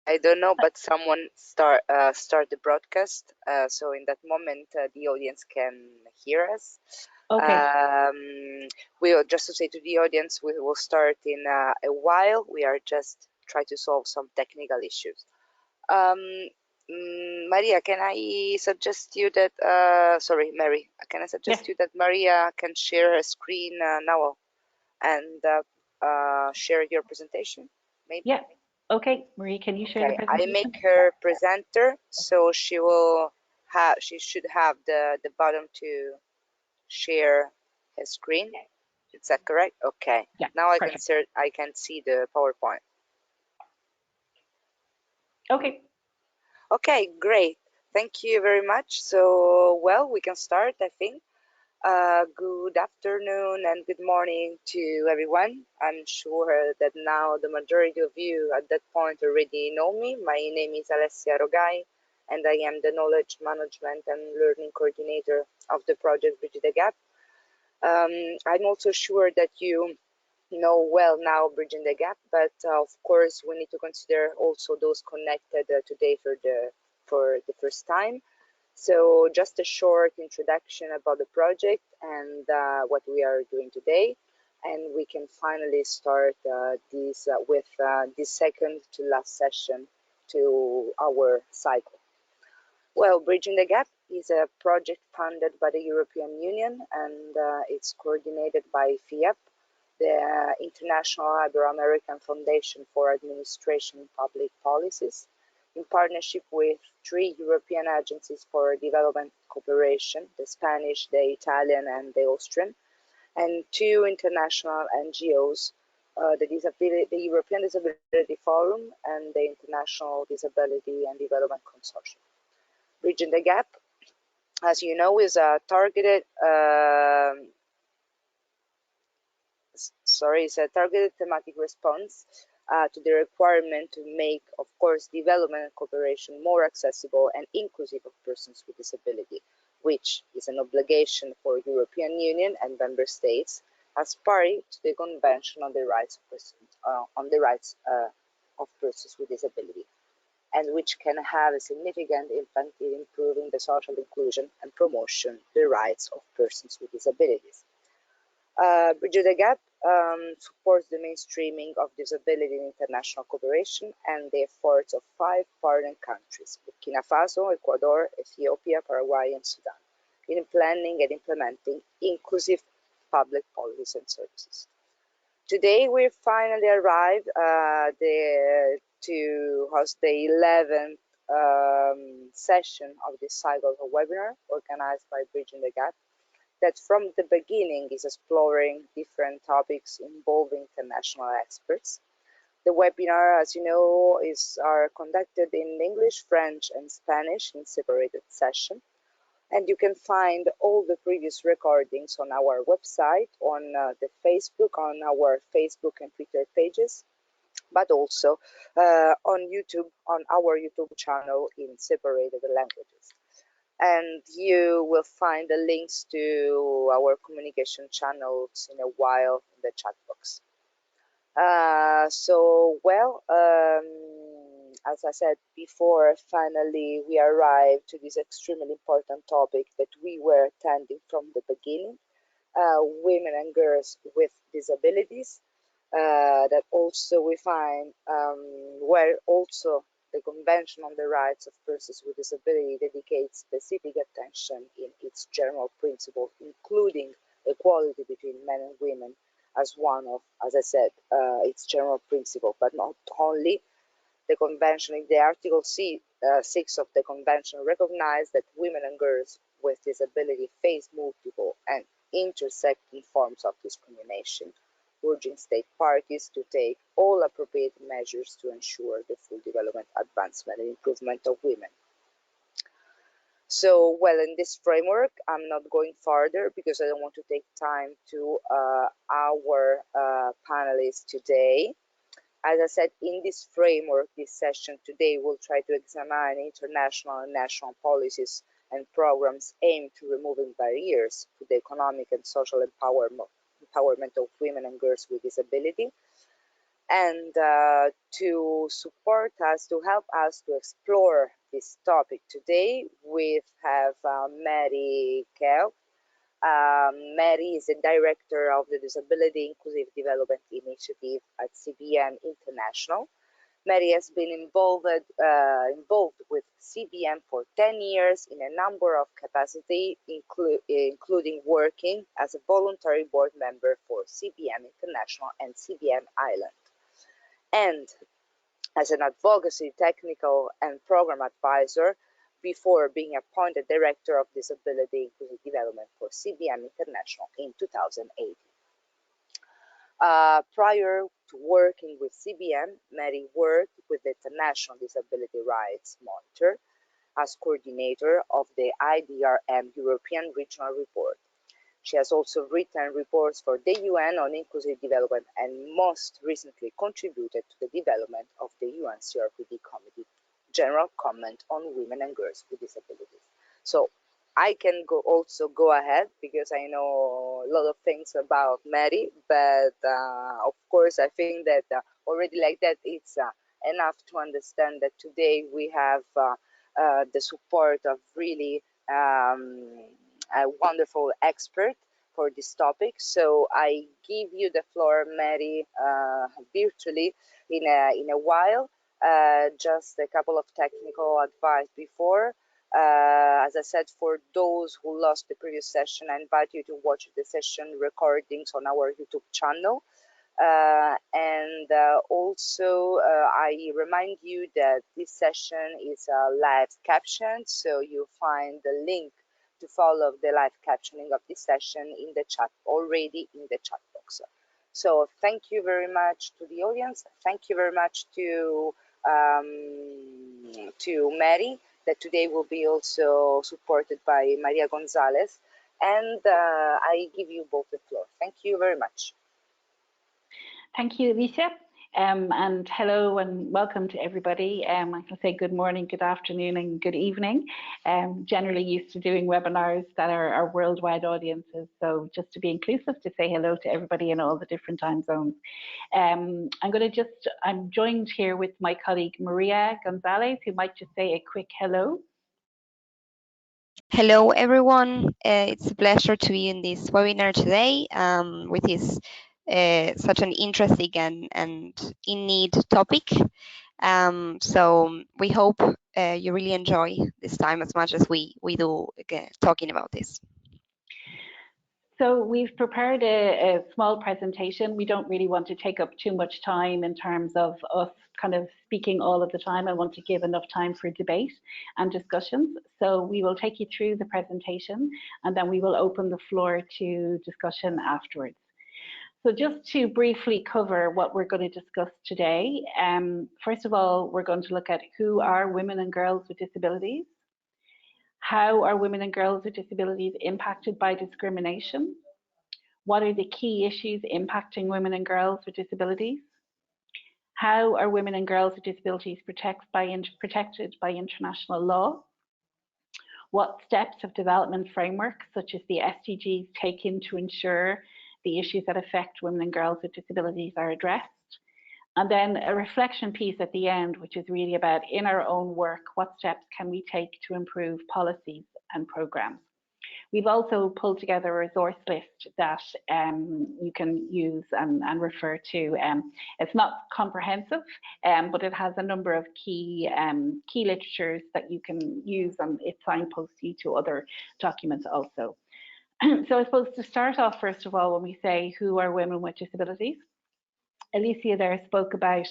I don't know, but someone start the broadcast. So in that moment, the audience can hear us. Okay. We will just to say to the audience, we will start in a while. We are just try to solve some technical issues. Um, Maria, can I suggest you that? Sorry, Mary. Can I Yeah. suggest you that Maria can share her screen now and share your presentation? Maybe. Yeah. Okay. Marie, can you share the Okay, I presentation? make her presenter, so she should have the button to share her screen. Is that correct? Okay. Yeah. Now Perfect. I can see the PowerPoint. Okay. Okay, great. Thank you very much. So, well, we can start, I think. Good afternoon and good morning to everyone. I'm sure that now the majority of you at that point already know me. My name is Alessia Rogai, and I am the Knowledge Management and Learning Coordinator of the project Bridge the Gap. I'm also sure that you know well now Bridging the Gap, but of course we need to consider also those connected today for the first time. So just a short introduction about the project and what we are doing today. And we can finally start this with this second to last session to our cycle. Well, Bridging the Gap is a project funded by the European Union and it's coordinated by FIEP, the International Ibero-American Foundation for Administration and Public Policies, in partnership with three European agencies for development cooperation, the Spanish, the Italian, and the Austrian, and two international NGOs, the European Disability Forum and the International Disability and Development Consortium. Bridging the Gap, as you know, is a targeted is a targeted thematic response to the requirement to make, of course, development and cooperation more accessible and inclusive of persons with disability, which is an obligation for European Union and member states as party to the Convention on the Rights of Persons with Disability, and which can have a significant impact in improving the social inclusion and promotion the rights of persons with disabilities. Bridge the Gap supports the mainstreaming of disability in international cooperation and the efforts of five partner countries, Burkina Faso, Ecuador, Ethiopia, Paraguay, and Sudan, in planning and implementing inclusive public policies and services. Today, we finally arrived to host the 11th session of this cycle of a webinar organized by Bridging the Gap that from the beginning is exploring different topics involving international experts. The webinar, as you know, are conducted in English, French, and Spanish in separated sessions. And you can find all the previous recordings on our website, on our Facebook and Twitter pages, but also on YouTube, on our YouTube channel in separated languages. And you will find the links to our communication channels in a while in the chat box. As I said before, finally we arrived to this extremely important topic that we were attending from the beginning, women and girls with disabilities, that also we find where also the Convention on the Rights of Persons with Disability dedicates specific attention in its general principles, including equality between men and women as one of, as I said, its general principle, but not only. The Convention, in the Article 6 of the Convention, recognizes that women and girls with disability face multiple and intersecting forms of discrimination, urging state parties to take all appropriate measures to ensure the full development, advancement, and improvement of women. So, well, in this framework, I'm not going further because I don't want to take time to our panelists today. As I said, in this framework, this session today will try to examine international and national policies and programs aimed to removing barriers to the economic and social empowerment of women and girls with disability. And to support us, to help us to explore this topic today, we have Mary Keogh. Mary is the director of the Disability Inclusive Development Initiative at CBM International. Mary has been involved with CBM for 10 years in a number of capacities, including working as a voluntary board member for CBM International and CBM Ireland, and as an advocacy, technical, and program advisor before being appointed Director of Disability Inclusive Development for CBM International in 2018. Prior to working with CBM, Mary worked with the International Disability Rights Monitor as coordinator of the IDRM European Regional Report. She has also written reports for the UN on inclusive development and most recently contributed to the development of the UN CRPD Committee General Comment on Women and Girls with Disabilities. So I can also go ahead because I know a lot of things about Mary, but of course I think that already like that it's enough to understand that today we have the support of really a wonderful expert for this topic. So I give you the floor, Mary, virtually in a while. Just a couple of technical advice before. As I said, for those who lost the previous session, I invite you to watch the session recordings on our YouTube channel. And also, I remind you that this session is live captioned, so you find the link to follow the live captioning of this session in the chat, already in the chat box. So thank you very much to the audience. Thank you very much to Mary, that today will be also supported by Maria Gonzalez. And I give you both the floor. Thank you very much. Thank you, Alicia. And hello and welcome to everybody. I can say good morning, good afternoon, and good evening. Generally used to doing webinars that are worldwide audiences. So just to be inclusive, to say hello to everybody in all the different time zones. I'm joined here with my colleague Maria Gonzalez, who might just say a quick hello. Hello, everyone. It's a pleasure to be in this webinar today with this such an interesting and in-need topic. So we hope you really enjoy this time as much as we do talking about this. So we've prepared a small presentation. We don't really want to take up too much time in terms of us kind of speaking all of the time. I want to give enough time for debate and discussions. So we will take you through the presentation and then we will open the floor to discussion afterwards. So just to briefly cover what we're going to discuss today, first of all, we're going to look at who are women and girls with disabilities. How are women and girls with disabilities impacted by discrimination? What are the key issues impacting women and girls with disabilities? How are women and girls with disabilities protected by international law? What steps of development frameworks such as the SDGs taken to ensure the issues that affect women and girls with disabilities are addressed? And then a reflection piece at the end, which is really about, in our own work, what steps can we take to improve policies and programs? We've also pulled together a resource list that you can use and refer to. It's not comprehensive, but it has a number of key literatures that you can use, and it signposts you to other documents also. So I suppose to start off, first of all, when we say who are women with disabilities, Alicia there spoke about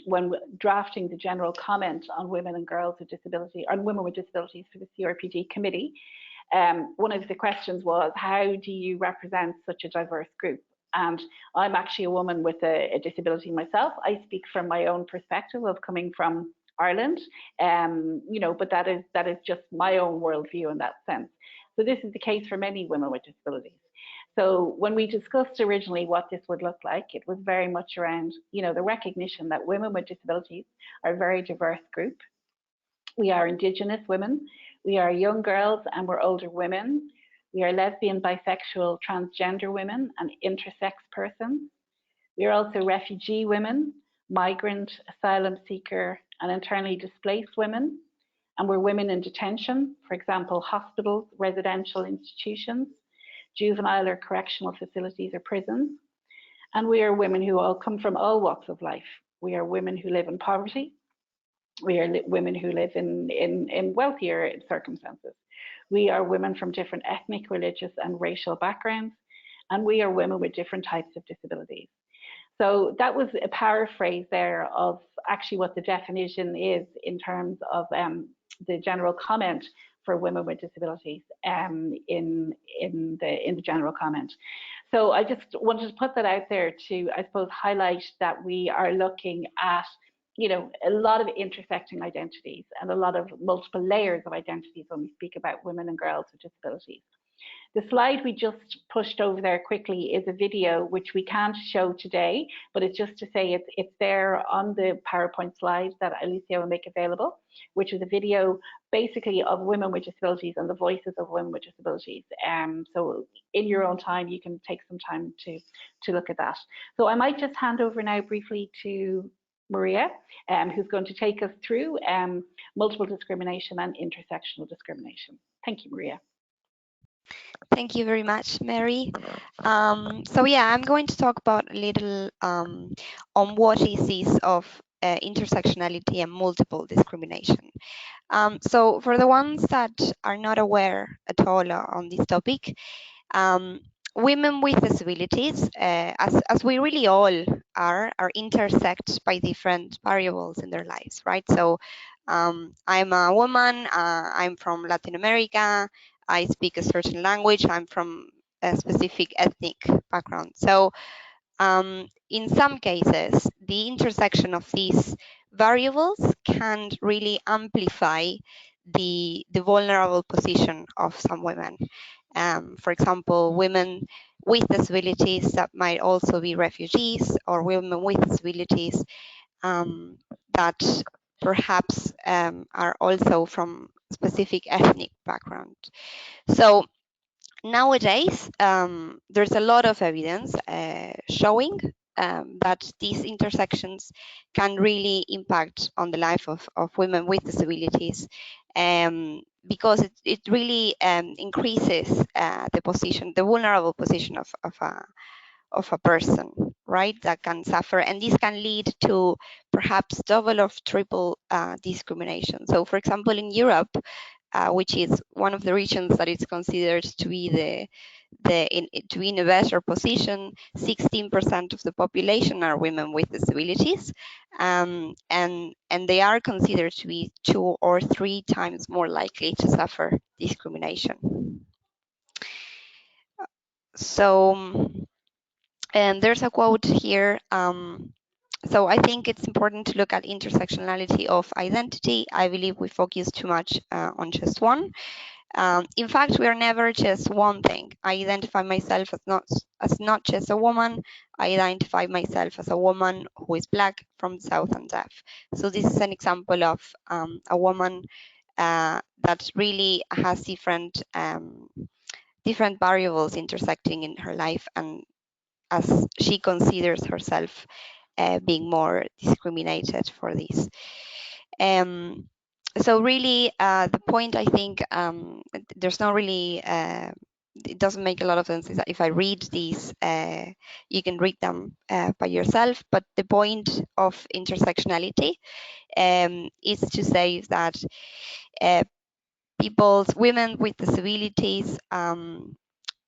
when drafting the general comment on women and girls with disability, on women with disabilities for the CRPD committee. One of the questions was, how do you represent such a diverse group? And I'm actually a woman with a disability myself. I speak from my own perspective of coming from Ireland, but that is just my own worldview in that sense. So this is the case for many women with disabilities. So when we discussed originally what this would look like, it was very much around, the recognition that women with disabilities are a very diverse group. We are Indigenous women, we are young girls and we're older women, we are lesbian, bisexual, transgender women and intersex persons. We are also refugee women, migrant, asylum seeker, and internally displaced women. And we're women in detention, for example, hospitals, residential institutions, juvenile or correctional facilities or prisons. And we are women who all come from all walks of life. We are women who live in poverty. We are women who live in wealthier circumstances. We are women from different ethnic, religious, and racial backgrounds. And we are women with different types of disabilities. So that was a paraphrase there of actually what the definition is in terms of the general comment for women with disabilities in the general comment. So I just wanted to put that out there to, I suppose, highlight that we are looking at, you know, a lot of intersecting identities and a lot of multiple layers of identities when we speak about women and girls with disabilities. The slide we just pushed over there quickly is a video which we can't show today, but it's just to say it's there on the PowerPoint slide that Alicia will make available, which is a video basically of women with disabilities and the voices of women with disabilities. So in your own time, you can take some time to look at that. So I might just hand over now briefly to Maria, who's going to take us through multiple discrimination and intersectional discrimination. Thank you, Maria. Thank you very much, Mary. So yeah, I'm going to talk about a little on what is this of intersectionality and multiple discrimination. So for the ones that are not aware at all on this topic, um, women with disabilities, as we really all are intersect by different variables in their lives, right? So I'm a woman, I'm from Latin America, I speak a certain language, I'm from a specific ethnic background. So in some cases, the intersection of these variables can really amplify the vulnerable position of some women. For example, women with disabilities that might also be refugees, or women with disabilities that perhaps are also from specific ethnic background. So nowadays, there's a lot of evidence showing that these intersections can really impact on the life of women with disabilities, because it really increases the position, the vulnerable position of a person, right, that can suffer, and this can lead to perhaps double or triple discrimination. So, for example, in Europe, which is one of the regions that is considered to be to be in a better position, 16% of the population are women with disabilities, and they are considered to be 2 or 3 times more likely to suffer discrimination. So, and there's a quote here. So I think it's important to look at intersectionality of identity. I believe we focus too much on just one. In fact, we are never just one thing. I identify myself as not just a woman. I identify myself as a woman who is Black, from the South, and deaf. So this is an example of a woman that really has different variables intersecting in her life, and as she considers herself being more discriminated for this. So really, the point, I think, there's not really, it doesn't make a lot of sense is that if I read these, you can read them by yourself, but the point of intersectionality is to say that women with disabilities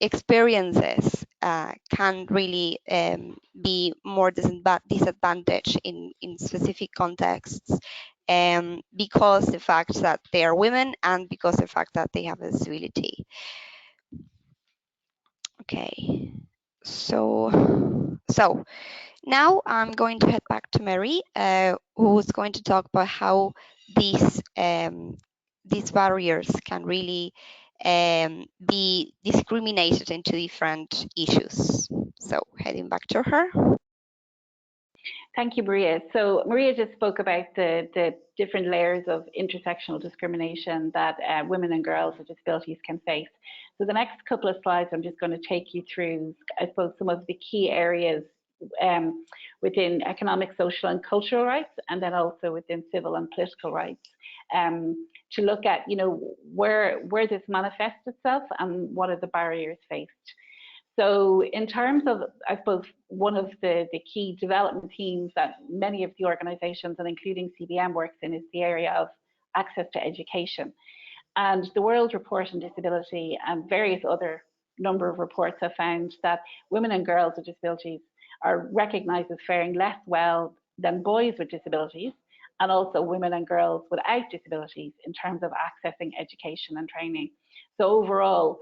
experiences can really be more disadvantaged in specific contexts, because the fact that they are women and because the fact that they have a disability. Okay, so now I'm going to head back to Mary, who's going to talk about how these barriers can really be discriminated into different issues. So heading back to her. Thank you, Maria. So Maria just spoke about the different layers of intersectional discrimination that women and girls with disabilities can face. So the next couple of slides, I'm just going to take you through, I suppose, some of the key areas within economic, social and cultural rights, and then also within civil and political rights, to look at, where this manifests itself and what are the barriers faced. So in terms of, I suppose, one of the key development themes that many of the organisations, and including CBM, works in is the area of access to education. And the World Report on Disability and various other number of reports have found that women and girls with disabilities are recognised as faring less well than boys with disabilities, and also women and girls without disabilities in terms of accessing education and training. So overall,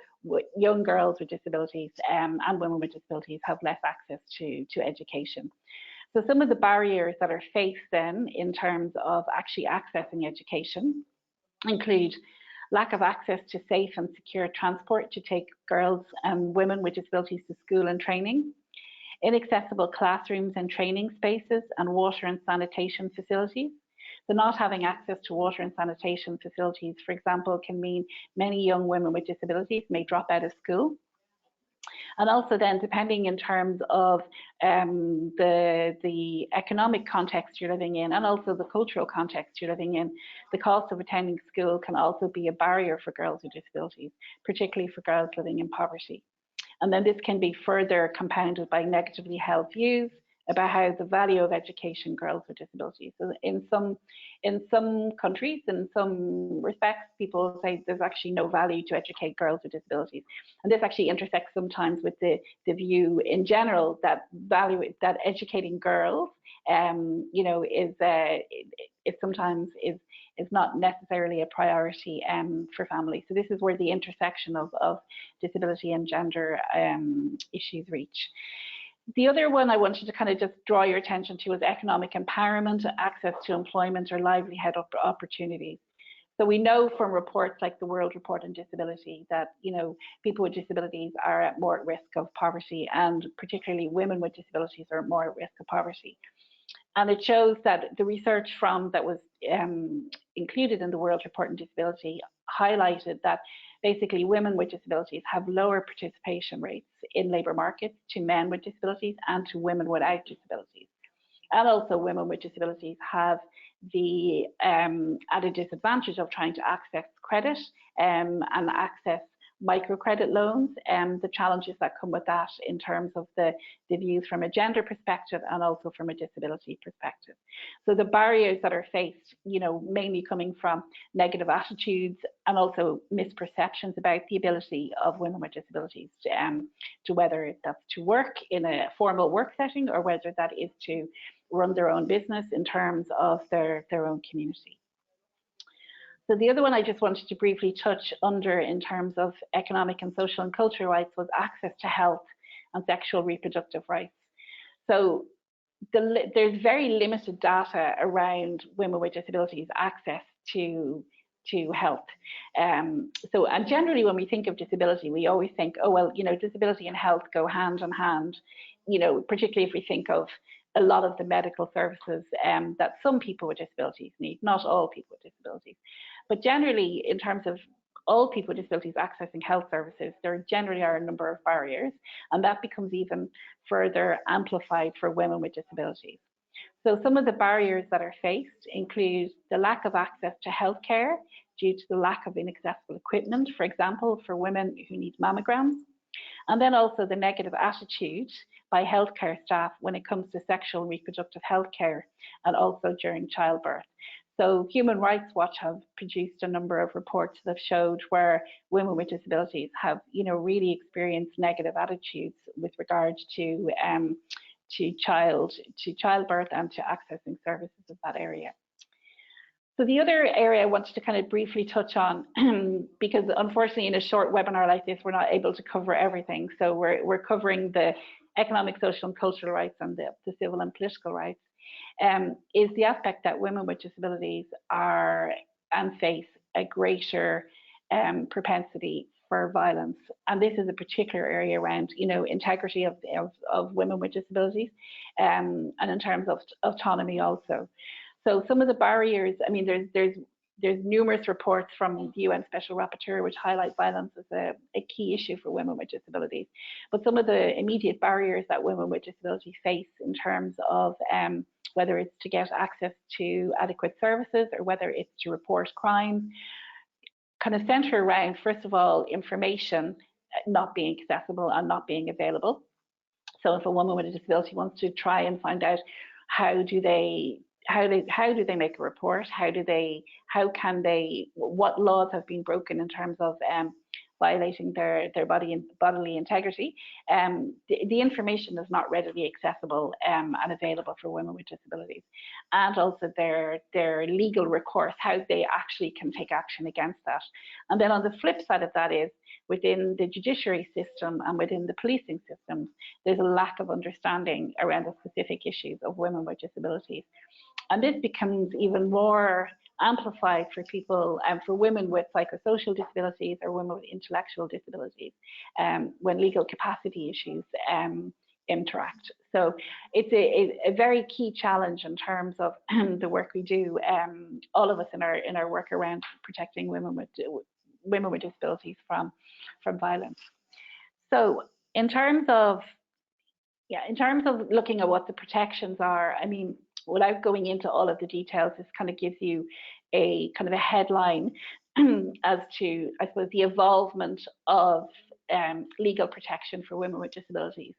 young girls with disabilities and women with disabilities have less access to education. So some of the barriers that are faced then in terms of actually accessing education include lack of access to safe and secure transport to take girls and women with disabilities to school and training, inaccessible classrooms and training spaces, and water and sanitation facilities. So not having access to water and sanitation facilities, for example, can mean many young women with disabilities may drop out of school. And also then, depending in terms of the economic context you're living in, and also the cultural context you're living in, the cost of attending school can also be a barrier for girls with disabilities, particularly for girls living in poverty. And then this can be further compounded by negatively held views about how the value of education girls with disabilities. So in some countries, in some respects, people say there's actually no value to educate girls with disabilities. And this actually intersects sometimes with the view in general that educating girls, is sometimes not necessarily a priority for families. So this is where the intersection of disability and gender issues reach. The other one I wanted to kind of just draw your attention to is economic empowerment, access to employment or livelihood opportunities. So we know from reports like the World Report on Disability that, people with disabilities are more at risk of poverty, and particularly women with disabilities are more at risk of poverty. And it shows that the research that was included in the World Report on Disability highlighted that basically women with disabilities have lower participation rates in labour markets to men with disabilities and to women without disabilities. And also women with disabilities have the added disadvantage of trying to access credit and access microcredit loans, and the challenges that come with that in terms of the views from a gender perspective and also from a disability perspective. So the barriers that are faced, mainly coming from negative attitudes and also misperceptions about the ability of women with disabilities to whether that's to work in a formal work setting or whether that is to run their own business in terms of their own community. So the other one I just wanted to briefly touch under in terms of economic and social and cultural rights was access to health and sexual reproductive rights. So there's very limited data around women with disabilities access to health. And generally when we think of disability, we always think, oh, well, disability and health go hand in hand, particularly if we think of a lot of the medical services that some people with disabilities need, not all people with disabilities. But generally, in terms of all people with disabilities accessing health services, there generally are a number of barriers, and that becomes even further amplified for women with disabilities. So some of the barriers that are faced include the lack of access to healthcare due to the lack of inaccessible equipment, for example, for women who need mammograms, and then also the negative attitude by healthcare staff when it comes to sexual and reproductive healthcare, and also during childbirth. So Human Rights Watch have produced a number of reports that showed where women with disabilities have, really experienced negative attitudes with regards to childbirth and to accessing services in that area. So the other area I wanted to kind of briefly touch on, because unfortunately in a short webinar like this, we're not able to cover everything. So we're covering the economic, social and cultural rights and the civil and political rights, is the aspect that women with disabilities are and face a greater propensity for violence. And this is a particular area around, integrity of women with disabilities, and in terms of autonomy also. So some of the barriers, I mean, there's there's numerous reports from the UN Special Rapporteur which highlight violence as a key issue for women with disabilities. But some of the immediate barriers that women with disabilities face in terms of whether it's to get access to adequate services or whether it's to report crimes, kind of center around, first of all, information not being accessible and not being available. So if a woman with a disability wants to try and find out how do they make a report, what laws have been broken in terms of violating their bodily integrity, the information is not readily accessible and available for women with disabilities. And also their legal recourse, how they actually can take action against that. And then on the flip side of that is, within the judiciary system and within the policing systems, there's a lack of understanding around the specific issues of women with disabilities. And this becomes even more amplified for people, for women with psychosocial disabilities or women with intellectual disabilities, when legal capacity issues interact. So it's a very key challenge in terms of the work we do, all of us in our work around protecting women with disabilities from violence. So in terms of looking at what the protections are, I mean, without going into all of the details, this kind of gives you a kind of a headline as to, I suppose, the evolvement of legal protection for women with disabilities.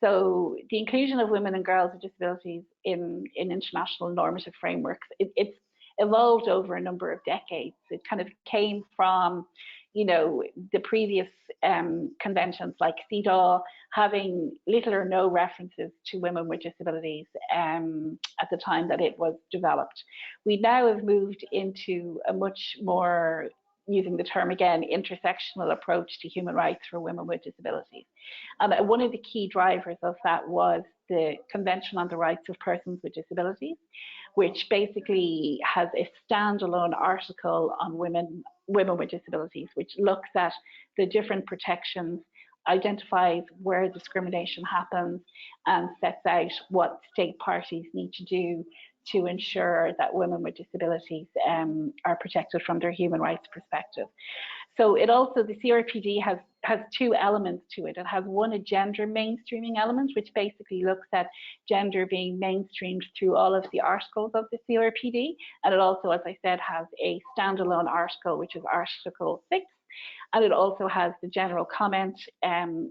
So the inclusion of women and girls with disabilities in international normative frameworks, it's evolved over a number of decades. It kind of came from, the previous conventions like CEDAW having little or no references to women with disabilities at the time that it was developed. We now have moved into a much more, using the term again, intersectional approach to human rights for women with disabilities. And one of the key drivers of that was the Convention on the Rights of Persons with Disabilities, which basically has a standalone article on women with disabilities, which looks at the different protections, identifies where discrimination happens, and sets out what state parties need to do to ensure that women with disabilities are protected from their human rights perspective. So it also, the CRPD has two elements to it. It has one, a gender mainstreaming element, which basically looks at gender being mainstreamed through all of the articles of the CRPD. And it also, as I said, has a standalone article, which is Article 6. And it also has the general comment,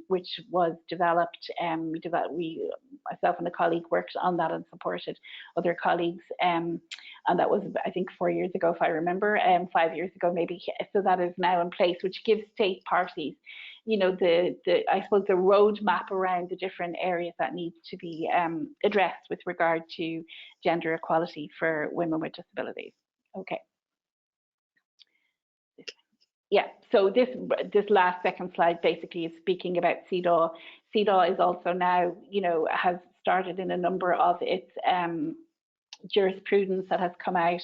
which was developed. Myself and a colleague worked on that and supported other colleagues. And that was, I think, 4 years ago, if I remember, 5 years ago maybe. So that is now in place, which gives state parties, I suppose, the roadmap around the different areas that needs to be addressed with regard to gender equality for women with disabilities. Okay. Yeah, so this last second slide basically is speaking about CEDAW. CEDAW is also now, has started in a number of its jurisprudence that has come out,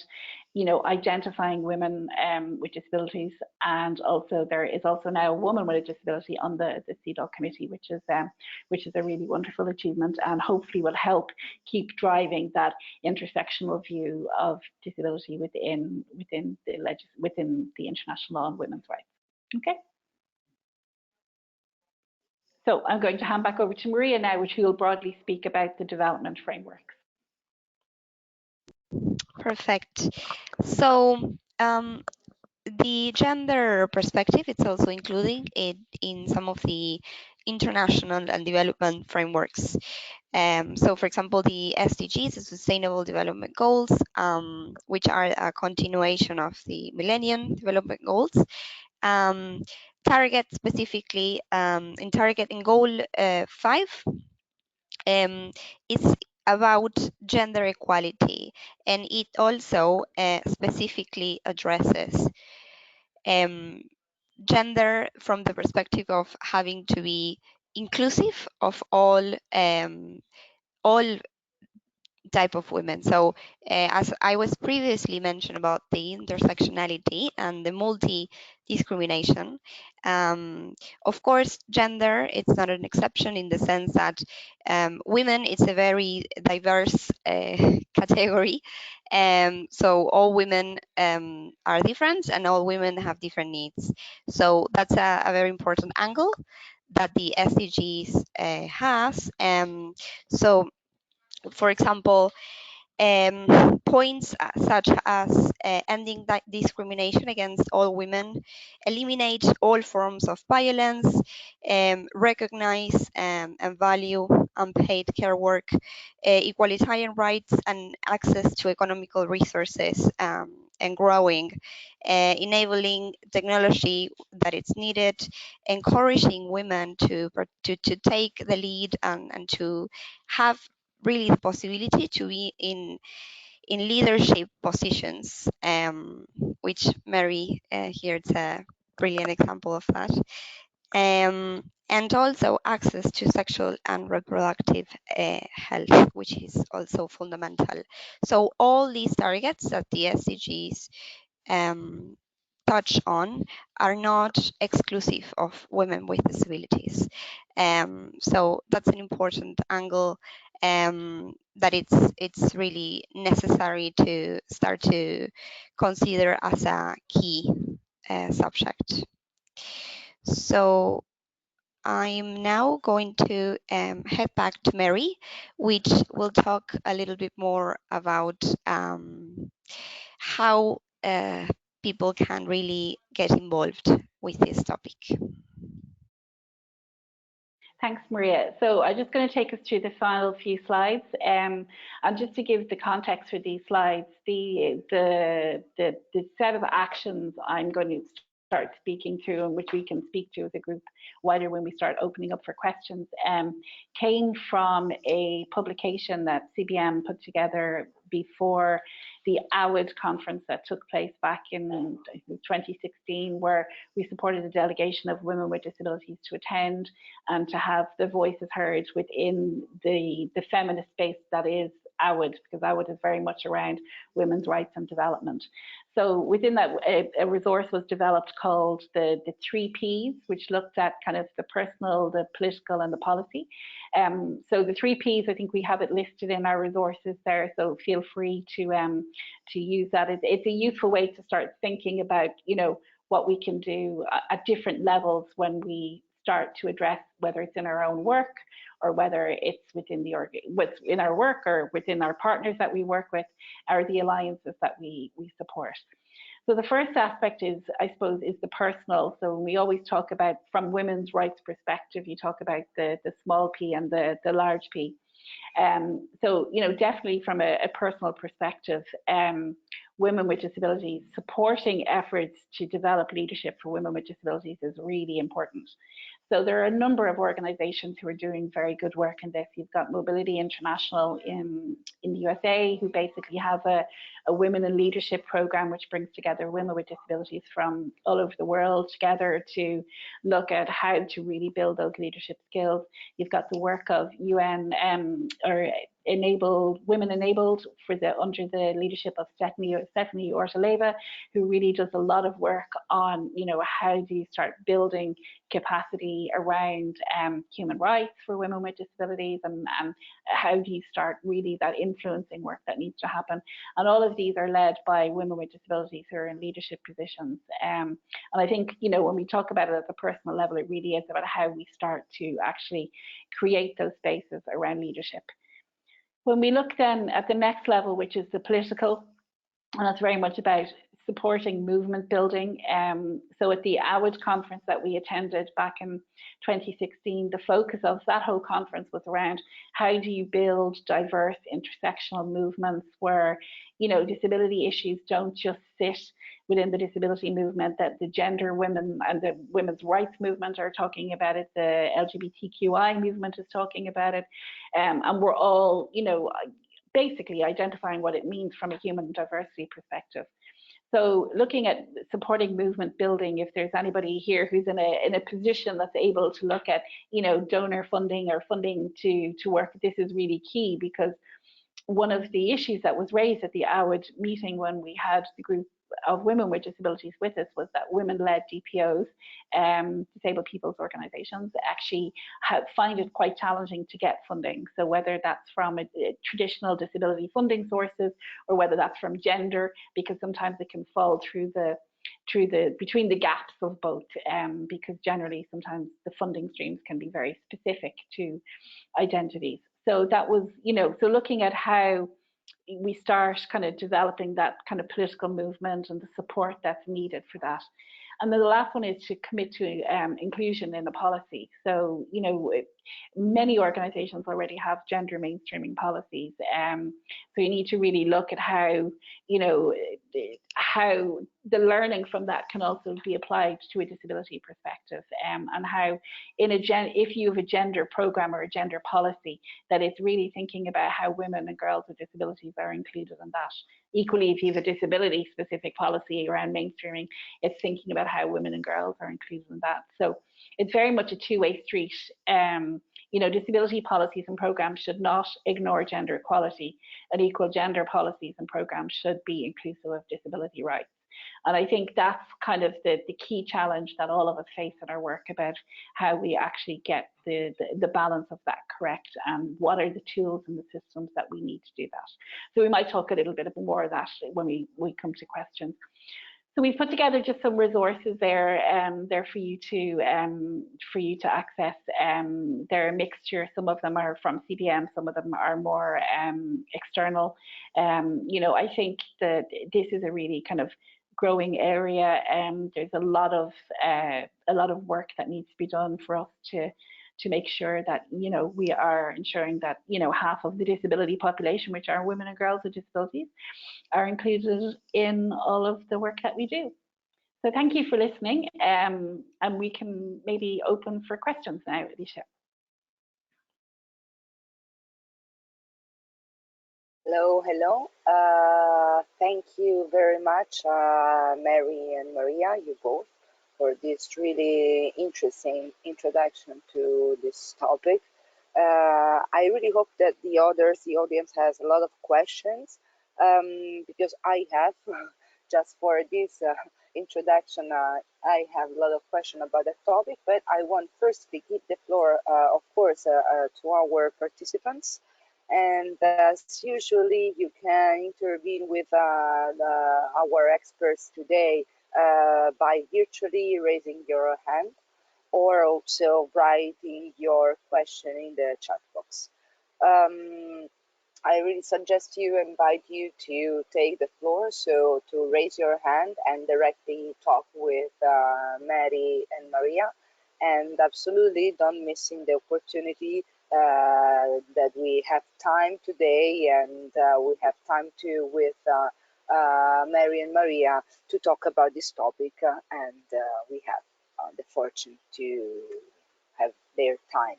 identifying women with disabilities, and also there is also now a woman with a disability on the CEDAW committee, which is a really wonderful achievement, and hopefully will help keep driving that intersectional view of disability within the international law on women's rights. Okay. So I'm going to hand back over to Maria now, who will broadly speak about the development frameworks. Perfect. So the gender perspective, it's also including it in some of the international and development frameworks. So for example, the SDGs, the Sustainable Development Goals, which are a continuation of the Millennium Development Goals, target specifically in Goal 5, is about gender equality, and it also specifically addresses gender from the perspective of having to be inclusive of all type of women. So as I was previously mentioned about the intersectionality and the multi-discrimination, of course, gender, it's not an exception in the sense that women, it's a very diverse category. So all women are different, and all women have different needs. So that's a very important angle that the SDGs has. So, for example, points such as ending discrimination against all women, eliminate all forms of violence, recognize and value unpaid care work, equalitarian rights and access to economical resources, and growing, enabling technology that is needed, encouraging women to take the lead and to have really the possibility to be in leadership positions, which Mary here is a brilliant example of that. And also access to sexual and reproductive health, which is also fundamental. So all these targets that the SDGs um, touch on are not exclusive of women with disabilities. So that's an important angle, that it's really necessary to start to consider as a key subject. So I'm now going to head back to Mary, which will talk a little bit more about how people can really get involved with this topic. Thanks, Maria. So I'm just going to take us through the final few slides. And just to give the context for these slides, the set of actions I'm going to start speaking through, and which we can speak to as a group wider when we start opening up for questions, came from a publication that CBM put together before the AWID conference that took place back in 2016, where we supported a delegation of women with disabilities to attend and to have their voices heard within the feminist space that is AWID, because AWID is very much around women's rights and development. So within that, a resource was developed called the 3Ps, which looked at kind of the personal, the political, and the policy. So the 3Ps, I think we have it listed in our resources there, so feel free to use that. It's a useful way to start thinking about, you know, what we can do at different levels when we start to address whether it's in our own work or whether it's within within our work or within our partners that we work with or the alliances that we support. So the first aspect is, I suppose, is the personal. So we always talk about, from women's rights perspective, you talk about the small p and the large p. So, you know, definitely from a personal perspective, women with disabilities, supporting efforts to develop leadership for women with disabilities is really important. So there are a number of organizations who are doing very good work in this. You've got Mobility International in the USA, who basically have a women in leadership program, which brings together women with disabilities from all over the world together to look at how to really build those leadership skills. You've got the work of UN or Women Enabled under the leadership of Stephanie Ortaleva, who really does a lot of work on, you know, how do you start building capacity around human rights for women with disabilities, and how do you start really that influencing work that needs to happen. And all of these are led by women with disabilities who are in leadership positions. And I think, you know, when we talk about it at the personal level, it really is about how we start to actually create those spaces around leadership. When we look then at the next level, which is the political, and that's very much about supporting movement building. So at the AWID conference that we attended back in 2016, the focus of that whole conference was around how do you build diverse intersectional movements where, you know, disability issues don't just sit within the disability movement, that the gender women and the women's rights movement are talking about it, the LGBTQI movement is talking about it, and we're all, you know, basically identifying what it means from a human diversity perspective. So looking at supporting movement building, if there's anybody here who's in a position that's able to look at, you know, donor funding or funding to work, this is really key, because one of the issues that was raised at the AWID meeting when we had the group of women with disabilities with us was that women-led DPOs, disabled people's organisations, actually find it quite challenging to get funding. So whether that's from traditional disability funding sources or whether that's from gender, because sometimes it can fall between the gaps of both, because generally sometimes the funding streams can be very specific to identities. So that was, so looking at how we start kind of developing that kind of political movement and the support that's needed for that. And then the last one is to commit to inclusion in the policy. So, many organizations already have gender mainstreaming policies. So you need to really look at how, how the learning from that can also be applied to a disability perspective, and how if you have a gender program or a gender policy, that it's really thinking about how women and girls with disabilities are included in that. Equally, if you have a disability specific policy around mainstreaming, it's thinking about how women and girls are included in that. So it's very much a two-way street. Disability policies and programs should not ignore gender equality, and equal gender policies and programs should be inclusive of disability rights. And I think that's kind of the key challenge that all of us face in our work about how we actually get the balance of that correct, and what are the tools and the systems that we need to do that. So we might talk a little bit more of that when we come to questions. So we've put together just some resources there for you to access. They're a mixture. Some of them are from CBM, some of them are more external. I think that this is a really kind of growing area. There's a lot of work that needs to be done for us to make sure that we are ensuring that half of the disability population, which are women and girls with disabilities, are included in all of the work that we do. So thank you for listening, and we can maybe open for questions now, Alicia. Hello. Thank you very much, Mary and Maria, you both, for this really interesting introduction to this topic. I really hope that the audience has a lot of questions, because I have, just for this introduction, I have a lot of questions about the topic, but I want first to give the floor, of course, to our participants. And as usually, you can intervene with our experts today by virtually raising your hand, or also writing your question in the chat box. I really suggest invite you to take the floor, so to raise your hand and directly talk with Mary and Maria, and absolutely don't missing the opportunity that we have time today, and we have time to with Mary and Maria to talk about this topic, and we have the fortune to have their time.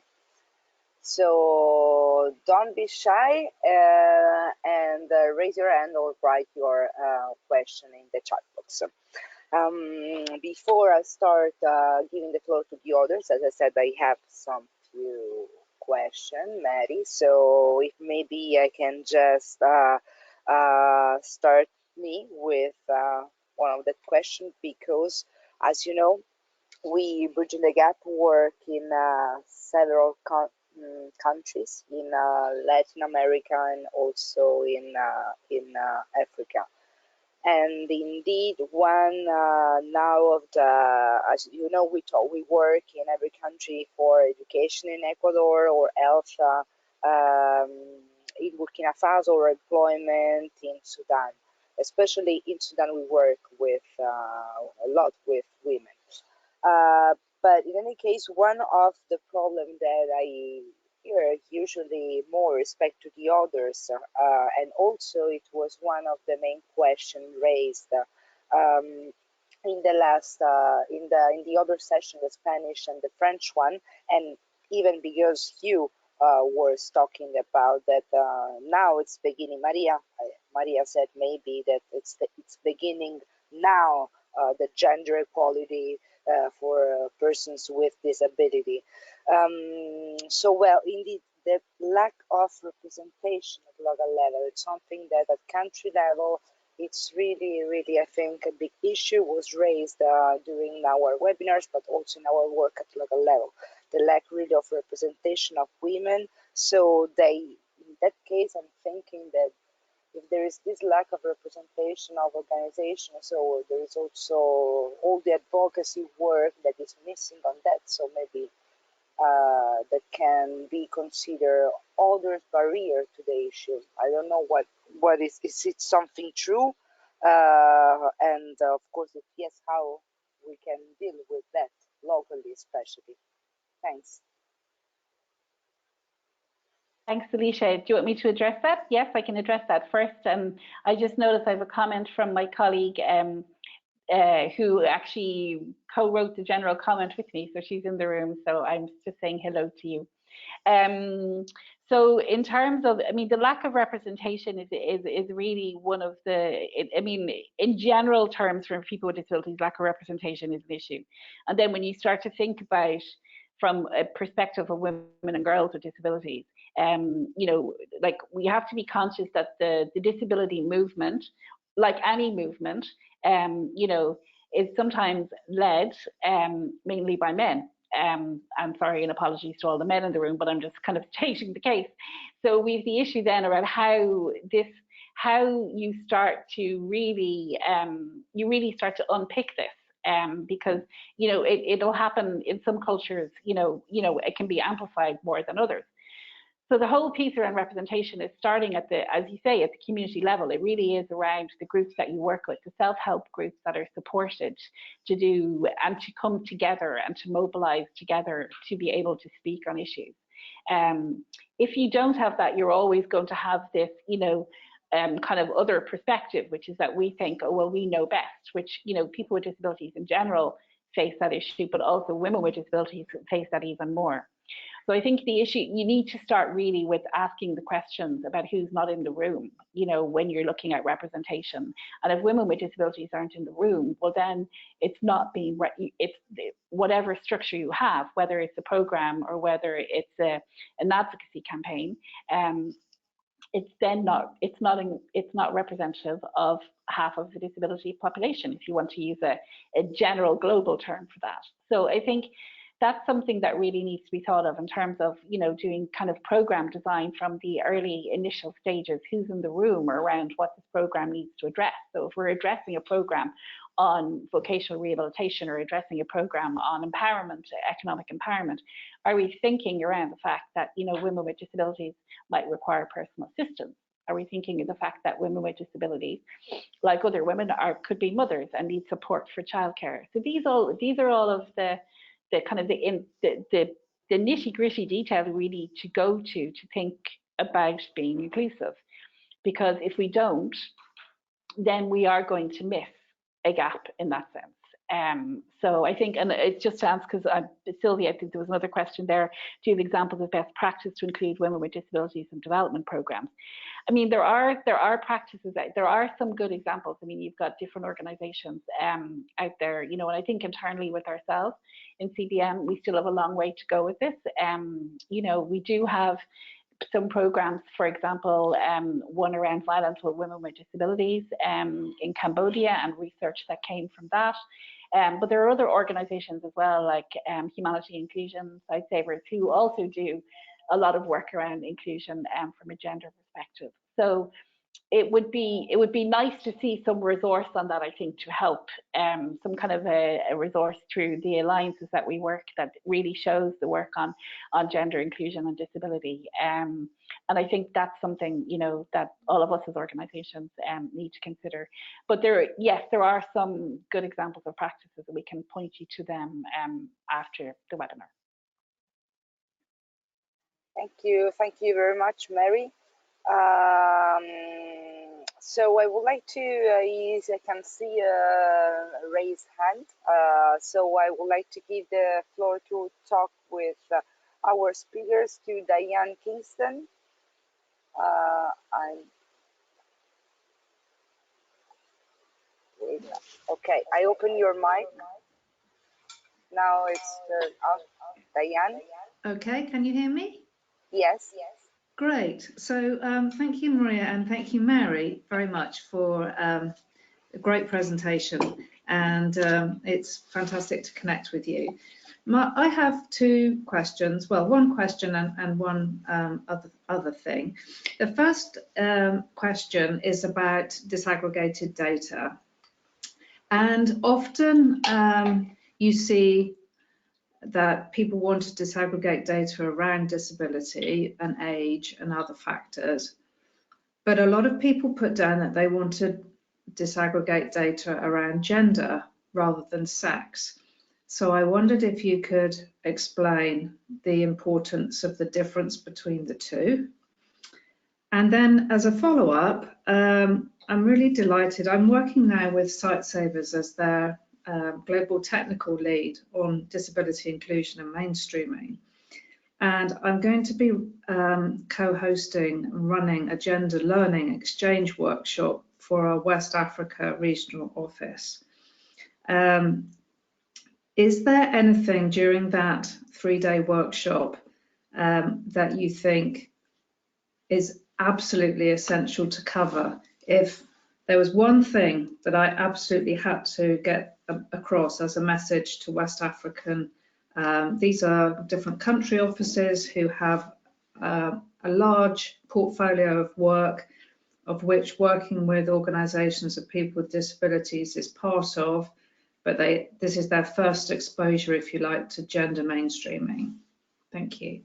So don't be shy, and raise your hand or write your question in the chat box. Before I start giving the floor to the others, as I said, I have some few questions, Mary. So if maybe I can just start me with one of the questions, because as you know, we Bridging the Gap work in several countries in Latin America and also in Africa. And indeed, one now of the, as you know, we work in every country for education in Ecuador, or health in Burkina Faso, or employment in Sudan. Especially in Sudan, we work with a lot with women. But in any case, one of the problems that I hear usually more respect to the others, and also it was one of the main questions raised in the last in the other session, the Spanish and the French one, and even because you was talking about that now it's beginning. Maria said maybe that it's beginning now, the gender equality for persons with disability. So well, indeed, the lack of representation at local level. It's something that at country level, it's really, really, I think, a big issue was raised during our webinars, but also in our work at local level. The lack really of representation of women. So in that case, I'm thinking that if there is this lack of representation of organizations, so there is also all the advocacy work that is missing on that. So maybe that can be considered other barrier to the issue. I don't know what is it something true? And of course, if yes, how we can deal with that locally, especially. Thanks. Thanks, Alicia. Do you want me to address that? Yes, I can address that first. I just noticed I have a comment from my colleague who actually co-wrote the general comment with me. So she's in the room. So I'm just saying hello to you. So in terms of, I mean, the lack of representation is really one of the, I mean, in general terms for people with disabilities, lack of representation is an issue. And then when you start to think about from a perspective of women and girls with disabilities, you know, like we have to be conscious that the disability movement, like any movement, you know, is sometimes led mainly by men. I'm sorry and apologies to all the men in the room, but I'm just kind of stating the case. So we have the issue then around how you start to really, you really start to unpick this. Because you know it'll happen in some cultures. You know it can be amplified more than others. So the whole piece around representation is starting at the, as you say, at the community level. It really is around the groups that you work with, the self-help groups that are supported to do and to come together and to mobilize together to be able to speak on issues. If you don't have that, you're always going to have this, you know, kind of other perspective, which is that we think, oh, well, we know best, which, you know, people with disabilities in general face that issue, but also women with disabilities face that even more. So I think the issue, you need to start really with asking the questions about who's not in the room, you know, when you're looking at representation. And if women with disabilities aren't in the room, well, then it's not being, it's whatever structure you have, whether it's a program or whether it's an advocacy campaign, it's then it's not representative of half of the disability population, if you want to use a general global term for that. So I think that's something that really needs to be thought of in terms of, you know, doing kind of program design from the early initial stages, who's in the room around what this program needs to address. So if we're addressing a program on vocational rehabilitation or addressing a program on empowerment, economic empowerment, are we thinking around the fact that, you know, women with disabilities might require personal assistance? Are we thinking of the fact that women with disabilities, like other women, could be mothers and need support for childcare? So these are all of the kind of the nitty-gritty detail we need to go to think about being inclusive. Because if we don't, then we are going to miss a gap in that sense. So I think, and it's just to answer, because Sylvia, I think there was another question there, do you have examples of best practice to include women with disabilities in development programs? I mean, there are practices, there are some good examples. I mean, you've got different organizations out there, you know, and I think internally with ourselves in CBM, we still have a long way to go with this. You know, we do have some programs, for example, one around violence with women with disabilities in Cambodia and research that came from that. But there are other organizations as well, like Humanity Inclusion, Sightsavers, who also do a lot of work around inclusion from a gender perspective. So it would be nice to see some resource on that, I think, to help, some kind of a resource through the alliances that we work that really shows the work on gender inclusion and disability. And I think that's something, you know, that all of us as organizations need to consider. But there are some good examples of practices that we can point you to them after the webinar. Thank you very much, Mary. So I would like to, I can see a raised hand. So I would like to give the floor to talk with our speakers, to Diane Kingston. Okay, I open your mic. Now it's Diane. Okay, can you hear me? Yes. Great. So thank you, Maria, and thank you, Mary, very much for a great presentation. And it's fantastic to connect with you. I have two questions. Well, one question and one other thing. The first question is about disaggregated data. And often you see that people want to disaggregate data around disability and age and other factors. But a lot of people put down that they want to disaggregate data around gender rather than sex. So I wondered if you could explain the importance of the difference between the two. And then as a follow-up, I'm really delighted. I'm working now with Sightsavers as their global technical lead on disability inclusion and mainstreaming. And I'm going to be co-hosting and running a gender learning exchange workshop for our West Africa regional office. Is there anything during that 3-day workshop that you think is absolutely essential to cover? If there was one thing that I absolutely had to get across as a message to West African, these are different country offices who have a large portfolio of work, of which working with organisations of people with disabilities is part of, but this is their first exposure, if you like, to gender mainstreaming. Thank you.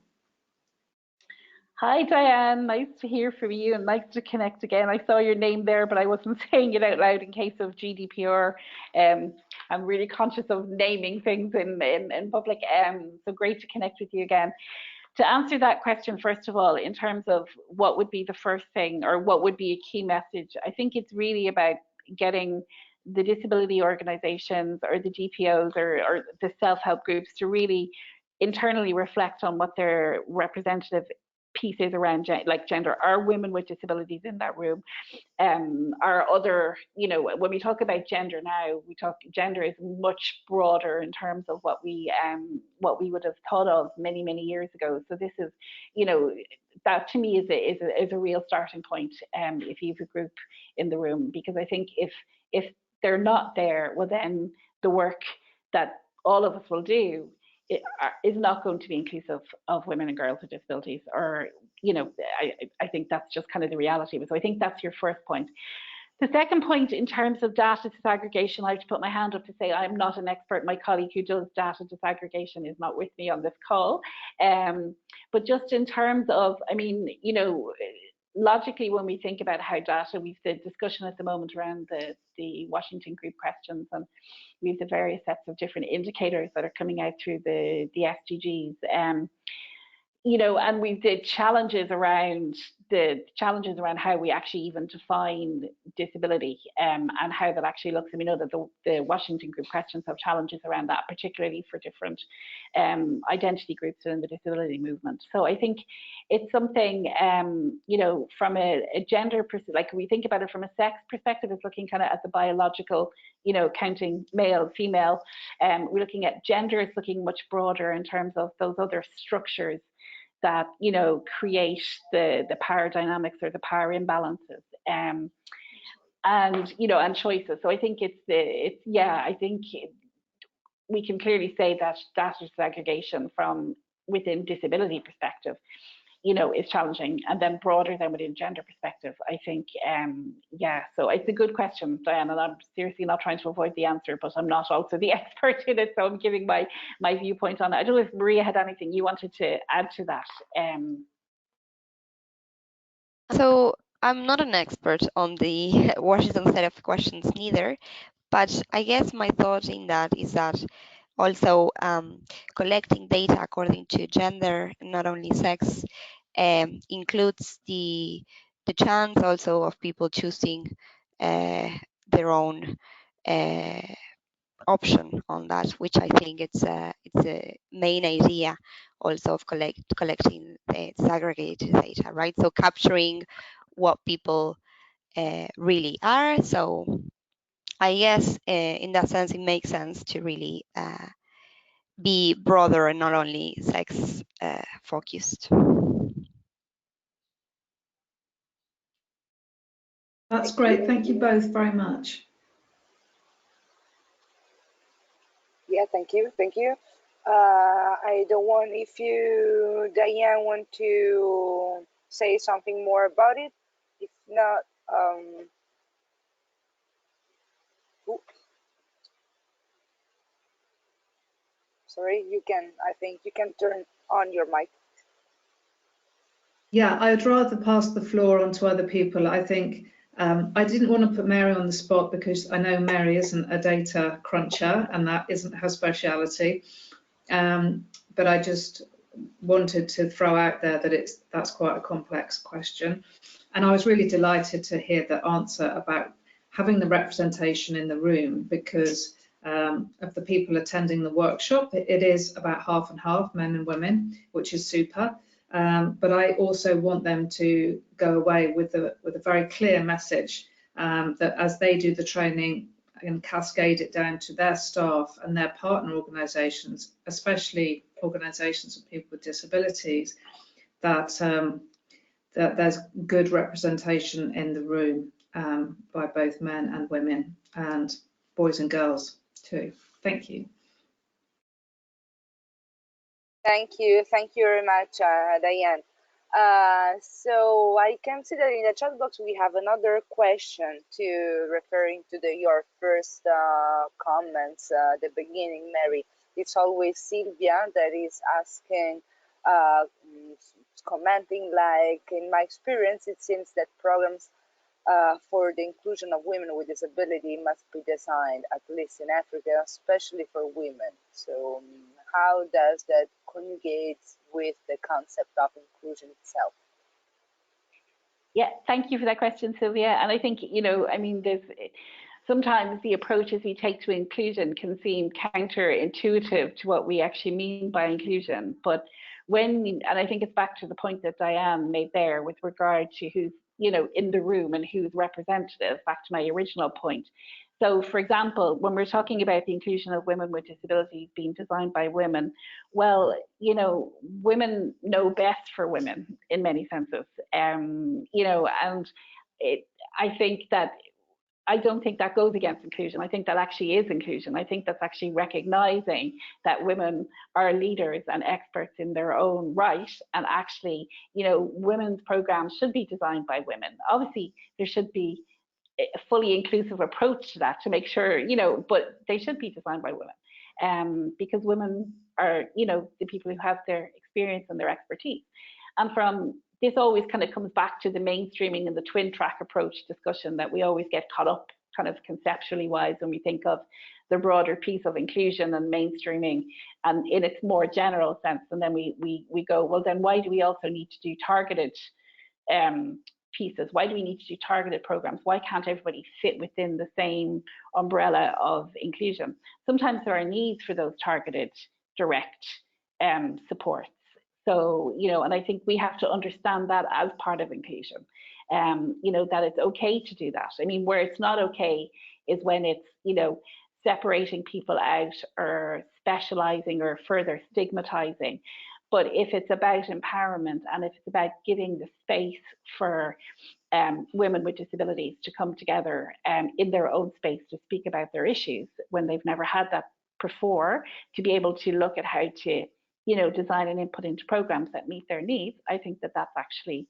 Hi, Diane. Nice to hear from you and nice to connect again. I saw your name there, but I wasn't saying it out loud in case of GDPR. I'm really conscious of naming things in public. So great to connect with you again. To answer that question, first of all, in terms of what would be the first thing or what would be a key message, I think it's really about getting the disability organisations or the GPOs or the self-help groups to really internally reflect on what their representative pieces around like gender. Are women with disabilities in that room? Are other, when we talk about gender now, gender is much broader in terms of what we would have thought of many years ago. So this is, that to me is a real starting point. If you have a group in the room, because I think if they're not there, well then the work that all of us will do is not going to be inclusive of women and girls with disabilities, or I think that's just kind of the reality. So I think that's your first point. The second point, in terms of data disaggregation, I have to put my hand up to say I'm not an expert. My colleague who does data disaggregation is not with me on this call. But just in terms of, logically, when we think about how data, we've the discussion at the moment around the Washington group questions, and we have the various sets of different indicators that are coming out through the SDGs. And we did challenges around how we actually even define disability, and how that actually looks. And we know that the Washington group questions have challenges around that, particularly for different identity groups within the disability movement. So I think it's something, from a gender perspective, like we think about it from a sex perspective, it's looking kind of at the biological, counting male, female. We're looking at gender, it's looking much broader in terms of those other structures that create the power dynamics or the power imbalances, and choices. So I think I think we can clearly say that data segregation from within disability perspective is challenging, and then broader than within gender perspective, I think, so it's a good question, Diane, and I'm seriously not trying to avoid the answer, but I'm not also the expert in it, so I'm giving my viewpoint on it. I don't know if Maria had anything you wanted to add to that. So I'm not an expert on the Washington set of questions neither, but I guess my thought in that is that also collecting data according to gender, not only sex, includes the chance also of people choosing their own option on that, which I think it's a main idea also of collecting disaggregated data, right? So capturing what people really are. So I guess in that sense, it makes sense to really be broader and not only sex focused. That's great. Thank you both very much. Yeah, thank you, thank you. I don't want, if you, Diane, want to say something more about it. If not, ooh, sorry, you can, I think you can turn on your mic. Yeah, I would rather pass the floor on to other people. I think I didn't want to put Mary on the spot because I know Mary isn't a data cruncher and that isn't her speciality. But I just wanted to throw out there that that's quite a complex question. And I was really delighted to hear the answer about having the representation in the room because of the people attending the workshop. It is about half and half, men and women, which is super. But I also want them to go away with a very clear message that as they do the training and cascade it down to their staff and their partner organisations, especially organisations of people with disabilities, that that there's good representation in the room by both men and women and boys and girls too. Thank you. Thank you very much, Diane. So I can see that in the chat box we have another question to referring to your first comments at the beginning, Mary. It's always Sylvia that is asking, commenting like, in my experience, it seems that programs for the inclusion of women with disability must be designed, at least in Africa, especially for women. So how does that conjugate with the concept of inclusion itself? Yeah, thank you for that question, Sylvia. And I think, you know, I mean, there's sometimes the approaches we take to inclusion can seem counterintuitive to what we actually mean by inclusion. But and I think it's back to the point that Diane made there with regard to who's, you know, in the room and who's representative, back to my original point. So, for example, when we're talking about the inclusion of women with disabilities being designed by women, well, you know, women know best for women in many senses, you know, and I think that I don't think that goes against inclusion. I think that actually is inclusion. I think that's actually recognizing that women are leaders and experts in their own right. And actually, you know, women's programs should be designed by women. Obviously, there should be a fully inclusive approach to that to make sure, you know, but they should be designed by women because women are, you know, the people who have their experience and their expertise. And from this always kind of comes back to the mainstreaming and the twin track approach discussion that we always get caught up kind of conceptually wise when we think of the broader piece of inclusion and mainstreaming and in its more general sense. And then we go, well, then why do we also need to do targeted pieces? Why do we need to do targeted programs? Why can't everybody fit within the same umbrella of inclusion? Sometimes there are needs for those targeted direct supports. So, you know, and I think we have to understand that as part of inclusion, you know, that it's okay to do that. I mean, where it's not okay is when it's, you know, separating people out or specializing or further stigmatizing. But if it's about empowerment and if it's about giving the space for women with disabilities to come together in their own space to speak about their issues when they've never had that before, to be able to look at how to, you know, design and input into programs that meet their needs, I think that that's actually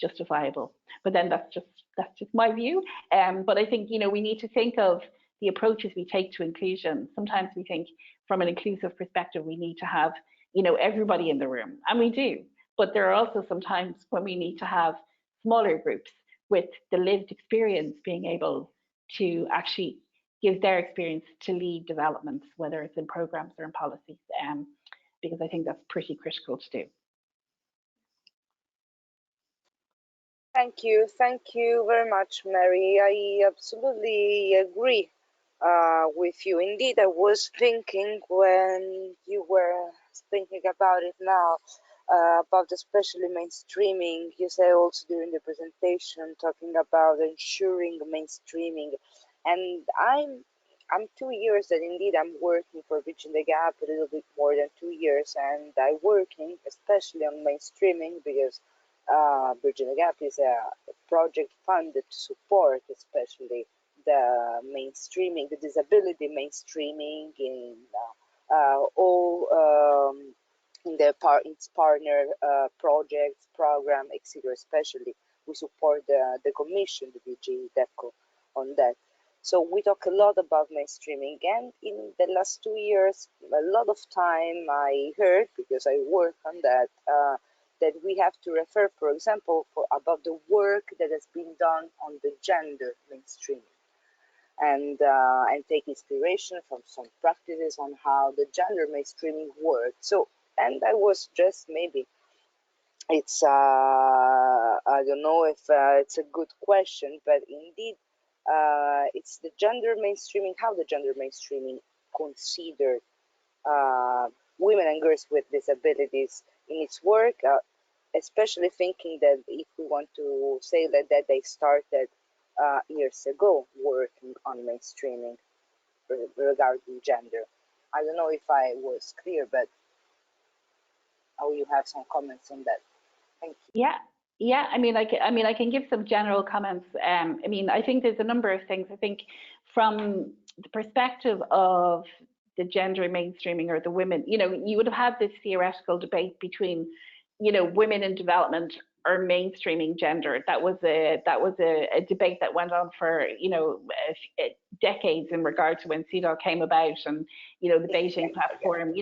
justifiable. But then that's just my view. But I think, you know, we need to think of the approaches we take to inclusion. Sometimes we think from an inclusive perspective, we need to have, you know, everybody in the room, and we do. But there are also some times when we need to have smaller groups with the lived experience being able to actually give their experience to lead developments, whether it's in programs or in policies, because I think that's pretty critical to do. Thank you very much, Mary. I absolutely agree with you. Indeed, I was thinking when you were thinking about it now, about especially mainstreaming. You said also during the presentation talking about ensuring mainstreaming, and I'm 2 years that indeed I'm working for Bridging the Gap, a little bit more than 2 years, and I'm working especially on mainstreaming because Bridging the Gap is a project funded to support especially the mainstreaming, the disability mainstreaming in all in its partner projects, program, etc. Especially, we support the Commission, the DG DEFCO, on that. So we talk a lot about mainstreaming, and in the last 2 years, a lot of time I heard, because I work on that, that we have to refer, for example, about the work that has been done on the gender mainstreaming, and take inspiration from some practices on how the gender mainstreaming works. So, and I was just maybe it's I don't know if it's a good question, but indeed it's the gender mainstreaming, how the gender mainstreaming considered women and girls with disabilities in its work, especially thinking that if we want to say that they started years ago working on mainstreaming regarding gender. I don't know if I was clear, but you have some comments on that. Thank you. Yeah, yeah. I can give some general comments. I think there's a number of things. I think from the perspective of the gender mainstreaming or the women, you would have had this theoretical debate between, women in development or mainstreaming gender. That was a debate that went on for decades in regard to when CEDAW came about, and the Beijing platform.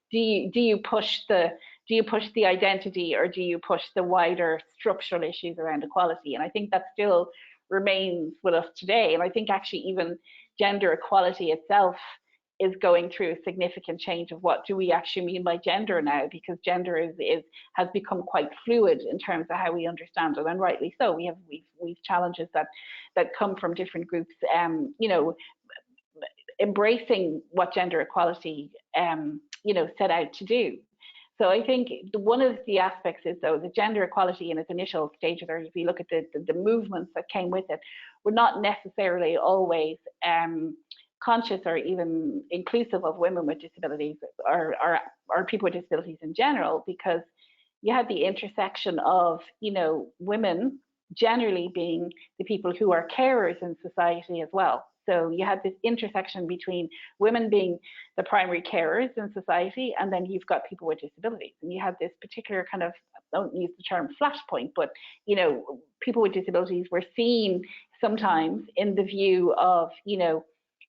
Do you push the identity, or do you push the wider structural issues around equality? And I think that still remains with us today. And I think actually even gender equality itself is going through a significant change of what do we actually mean by gender now, because gender has become quite fluid in terms of how we understand it, and rightly so. We've challenges that come from different groups, embracing what gender equality set out to do. So I think one of the aspects is, though, the gender equality in its initial stages, or if you look at the movements that came with it, were not necessarily always conscious or even inclusive of women with disabilities, or people with disabilities in general, because you had the intersection of, women generally being the people who are carers in society as well. So you had this intersection between women being the primary carers in society, and then you've got people with disabilities. And you had this particular kind of, I don't use the term flashpoint, but people with disabilities were seen sometimes in the view of,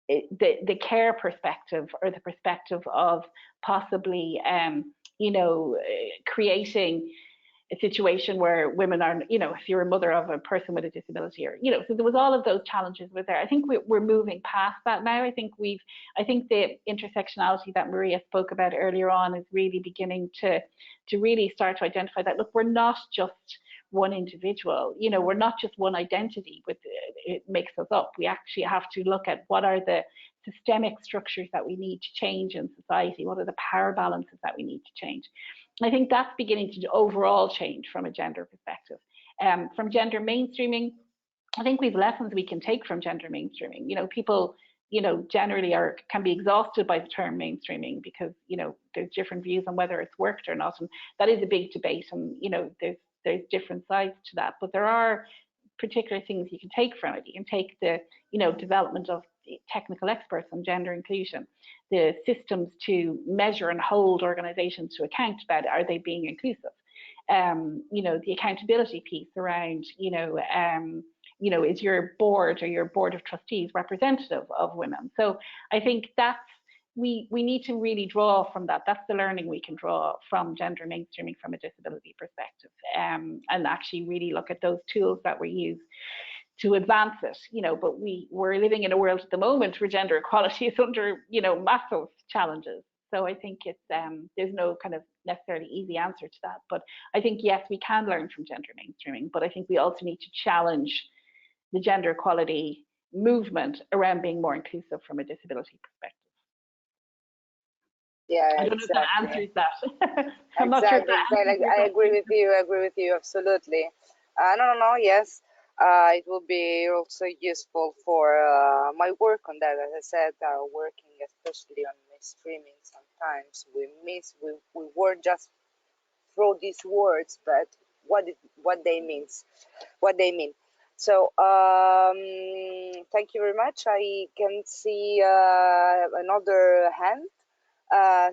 the care perspective, or the perspective of possibly, creating a situation where women are, if you're a mother of a person with a disability, or, so there was all of those challenges were there. I think we're moving past that now. I think the intersectionality that Maria spoke about earlier on is really beginning to really start to identify that, look, we're not just one individual, we're not just one identity with it makes us up. We actually have to look at what are the systemic structures that we need to change in society, what are the power balances that we need to change. I think that's beginning to overall change from a gender perspective. From gender mainstreaming, I think we've lessons we can take from gender mainstreaming. People, generally can be exhausted by the term mainstreaming, because, there's different views on whether it's worked or not. And that is a big debate, and, there's different sides to that. But there are particular things you can take from it. You can take the, development of technical experts on gender inclusion, the systems to measure and hold organizations to account about, are they being inclusive? The accountability piece around, is your board or your board of trustees representative of women? So I think that's, we need to really draw from that. That's the learning we can draw from gender mainstreaming from a disability perspective, and actually really look at those tools that we use to advance it. But we're living in a world at the moment where gender equality is under, massive challenges. So I think it's there's no kind of necessarily easy answer to that. But I think, yes, we can learn from gender mainstreaming, but I think we also need to challenge the gender equality movement around being more inclusive from a disability perspective. Yeah, I don't exactly. know if that answers that. I'm exactly, not sure if that exactly. I agree with you, absolutely. No, yes. It will be also useful for my work on that. As I said, working especially on mainstreaming, sometimes we word just throw these words, but what they means, what they mean. So thank you very much. I can see another hand.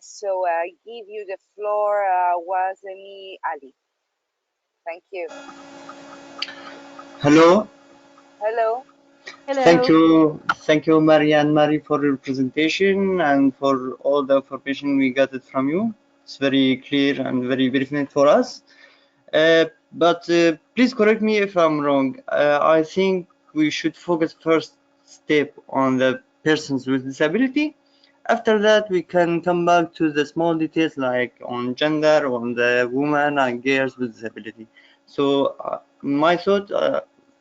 So I give you the floor, Wazemi Ali. Thank you. Hello, Hello. Hello. thank you, Maria and Mary, for your presentation and for all the information we got it from you. It's very clear and very benefit for us. But please correct me if I'm wrong. I think we should focus first step on the persons with disability. After that, we can come back to the small details like on gender, on the women and girls with disability. So my thought,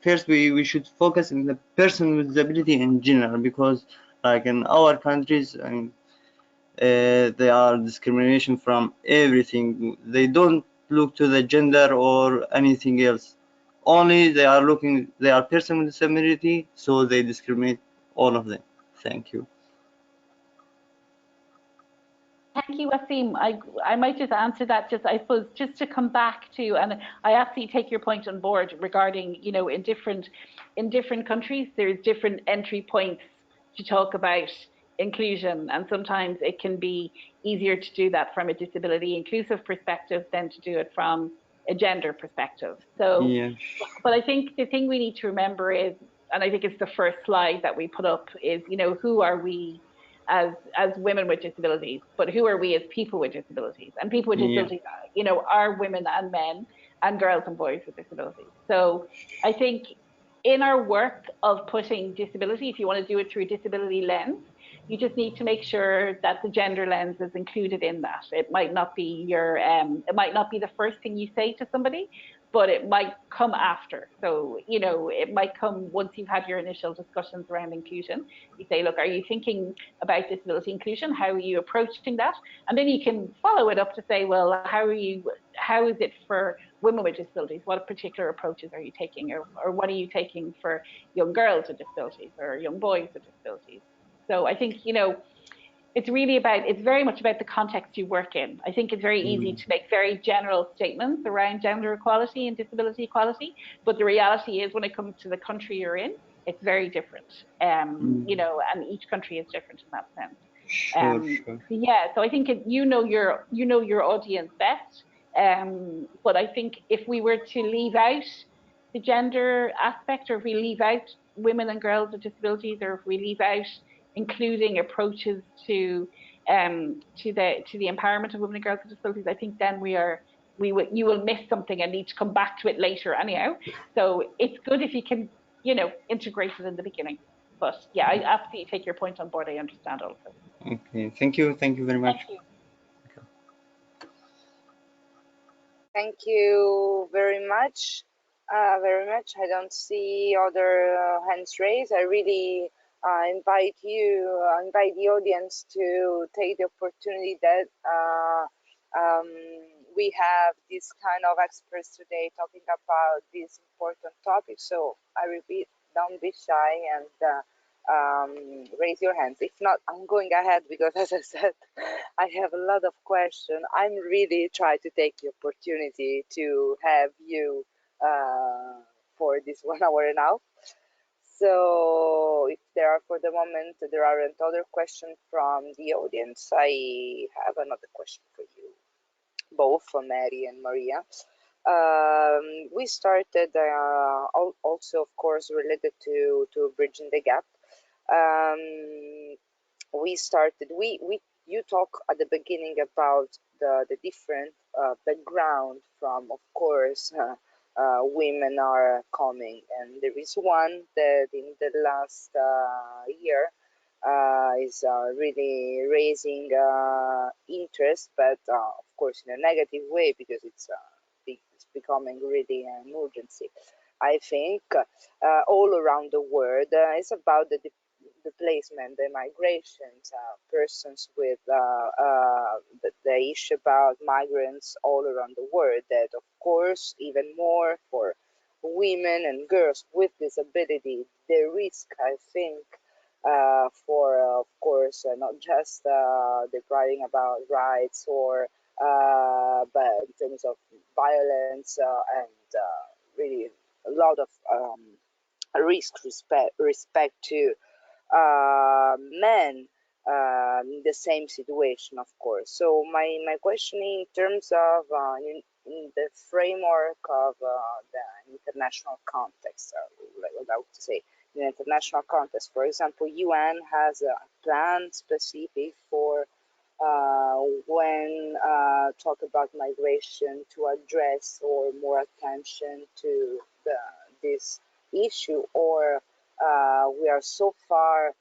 first we should focus on the person with disability in general because like in our countries and they are discrimination from everything. They don't look to the gender or anything else. Only they are looking, they are person with disability, so they discriminate all of them. Thank you. Thank you, Wasim. I might just answer that, just I suppose, just to come back to, and I absolutely take your point on board regarding, in different countries, there's different entry points to talk about inclusion, and sometimes it can be easier to do that from a disability inclusive perspective than to do it from a gender perspective. So, Yes. but I think the thing we need to remember is, and I think it's the first slide that we put up, is, who are we as women with disabilities, but who are we as people with disabilities? And people with Yeah. disabilities, are women and men and girls and boys with disabilities. So I think in our work of putting disability, if you want to do it through a disability lens, you just need to make sure that the gender lens is included in that. It might not be it might not be the first thing you say to somebody, but it might come after. So, it might come once you've had your initial discussions around inclusion. You say, look, are you thinking about disability inclusion? How are you approaching that? And then you can follow it up to say, well, how is it for women with disabilities? What particular approaches are you taking? Or what are you taking for young girls with disabilities or young boys with disabilities? So I think, it's very much about the context you work in. I think it's very easy to make very general statements around gender equality and disability equality, but the reality is when it comes to the country you're in, it's very different. And each country is different in that sense. Sure, sure. Yeah, so I think your audience best. But I think if we were to leave out the gender aspect, or if we leave out women and girls with disabilities, or if we leave out including approaches to the empowerment of women and girls with disabilities, I think then you will miss something and need to come back to it later anyhow. So it's good if you can, integrate it in the beginning. But yeah, I absolutely take your point on board. I understand all of this. Okay, thank you very much. Thank you. Thank you very much. Very much. I don't see other hands raised. I really invite the audience to take the opportunity that we have this kind of experts today talking about this important topic. So I repeat, don't be shy and raise your hands. If not, I'm going ahead because, as I said, I have a lot of questions. I'm really trying to take the opportunity to have you for this 1 hour and a half. So if there are, for the moment, there aren't other questions from the audience, I have another question for you, both for Mary and Maria. We started also, of course, related to bridging the gap. We started, you talk at the beginning about the different background from, of course, women are coming, and there is one that in the last year is really raising interest, but of course in a negative way because it's becoming really an emergency. I think all around the world it's about the placement, the migrations, persons with the issue about migrants all around the world. That of course even more for women and girls with disability, the risk I think for of course not just the writing about rights or but in terms of violence and really a lot of respect to men in the same situation, of course. So my question in terms of in the framework of the international context, like what I would say, in the international context, for example, UN has a plan specific for when talk about migration to address or more attention to this issue, or we are so far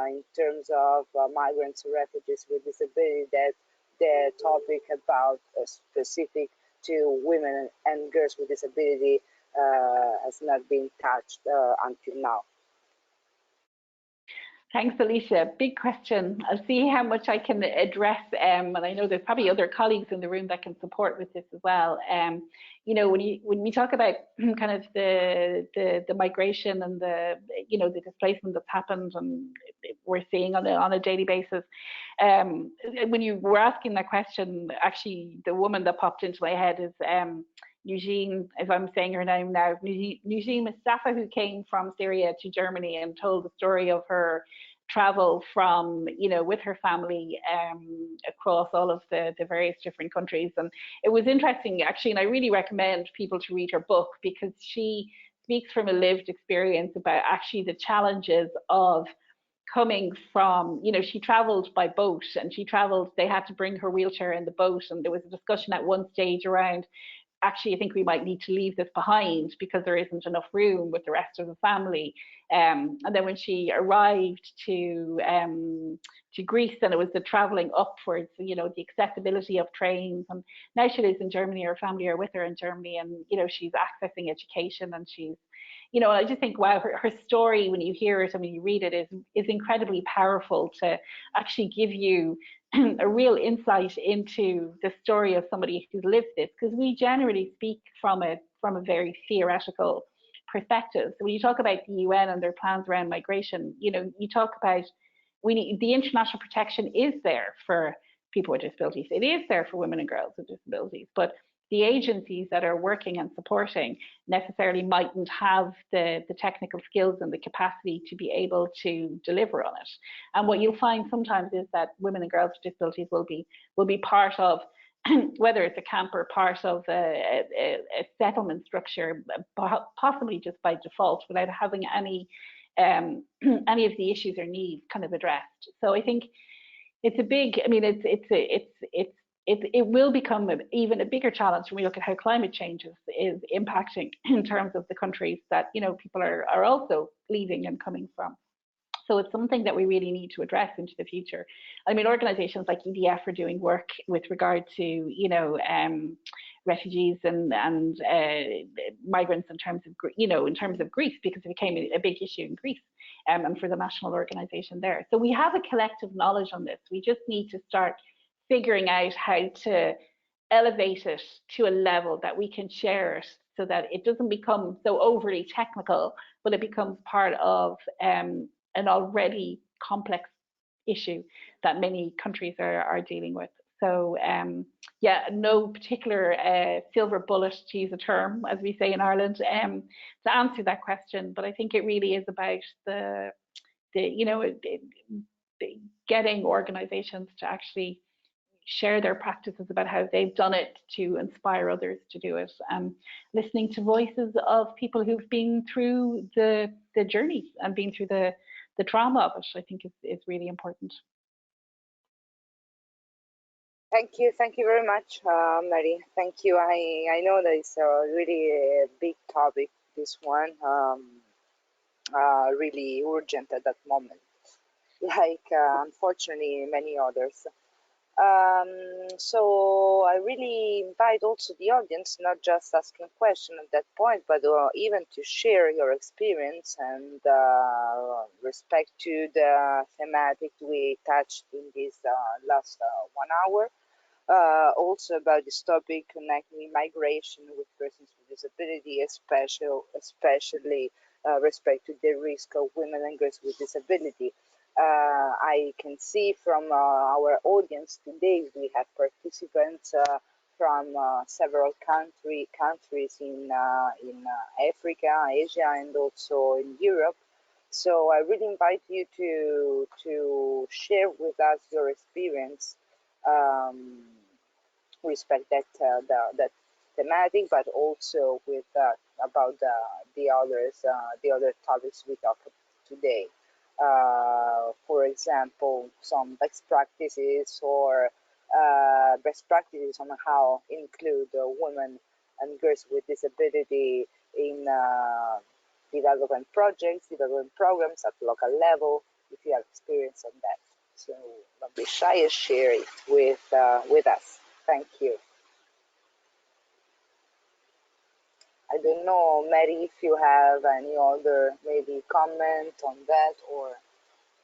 in terms of migrants or refugees with disability that the topic about specific to women and girls with disability has not been touched until now. Thanks, Alicia. Big question. I'll see how much I can address, and I know there's probably other colleagues in the room that can support with this as well. You know, when we talk about kind of the migration and the the displacement that's happened and we're seeing on a daily basis, when you were asking that question, actually the woman that popped into my head is Eugene, if I'm saying her name now, Eugene Mustafa, who came from Syria to Germany and told the story of her travel from, with her family across all of the various different countries. And it was interesting, actually, and I really recommend people to read her book because she speaks from a lived experience about actually the challenges of coming from, she traveled by boat and they had to bring her wheelchair in the boat. And there was a discussion at one stage around, actually, I think we might need to leave this behind because there isn't enough room with the rest of the family. And then when she arrived to Greece, and it was the traveling upwards, the accessibility of trains. And now she lives in Germany, her family are with her in Germany, and she's accessing education, and she's, I just think, wow, her story, when you hear it and when you read it, is incredibly powerful to actually give you a real insight into the story of somebody who's lived this, because we generally speak from a very theoretical perspective. So when you talk about the UN and their plans around migration, you talk about the international protection is there for people with disabilities. It is there for women and girls with disabilities, but the agencies that are working and supporting necessarily mightn't have the technical skills and the capacity to be able to deliver on it. And what you'll find sometimes is that women and girls with disabilities will be part of, whether it's a camp or part of a settlement structure, possibly just by default, without having any of the issues or needs kind of addressed. So I think it's a big, I mean, it will become even a bigger challenge when we look at how climate change is impacting in terms of the countries that people are also leaving and coming from. So it's something that we really need to address into the future. I mean, organisations like EDF are doing work with regard to refugees and migrants in terms of Greece, because it became a big issue in Greece, and for the national organisation there. So we have a collective knowledge on this. We just need to start figuring out how to elevate it to a level that we can share it, so that it doesn't become so overly technical, but it becomes part of an already complex issue that many countries are dealing with. So yeah, no particular silver bullet, to use a term, as we say in Ireland, to answer that question. But I think it really is about the getting organisations to actually share their practices about how they've done it to inspire others to do it, and listening to voices of people who've been through the journey and been through the trauma of it, I think is really important. Thank you very much, Mary. Thank you. I know that it's a really big topic, this one, really urgent at that moment, like unfortunately many others. So I really invite also the audience, not just asking questions at that point, but even to share your experience and respect to the thematic we touched in this last 1 hour. Also about this topic connecting migration with persons with disability, especially respect to the risk of women and girls with disability. I can see from our audience today, we have participants from several countries in Africa, Asia, and also in Europe. So I really invite you to share with us your experience. Um, respect that thematic, but also with about the other topics we talk today. For example, some best practices or best practices on how include women and girls with disability in development projects, development programs at local level. If you have experience on that, so don't be shy and share it with us. Thank you. I don't know, Mary, if you have any other maybe comment on that or.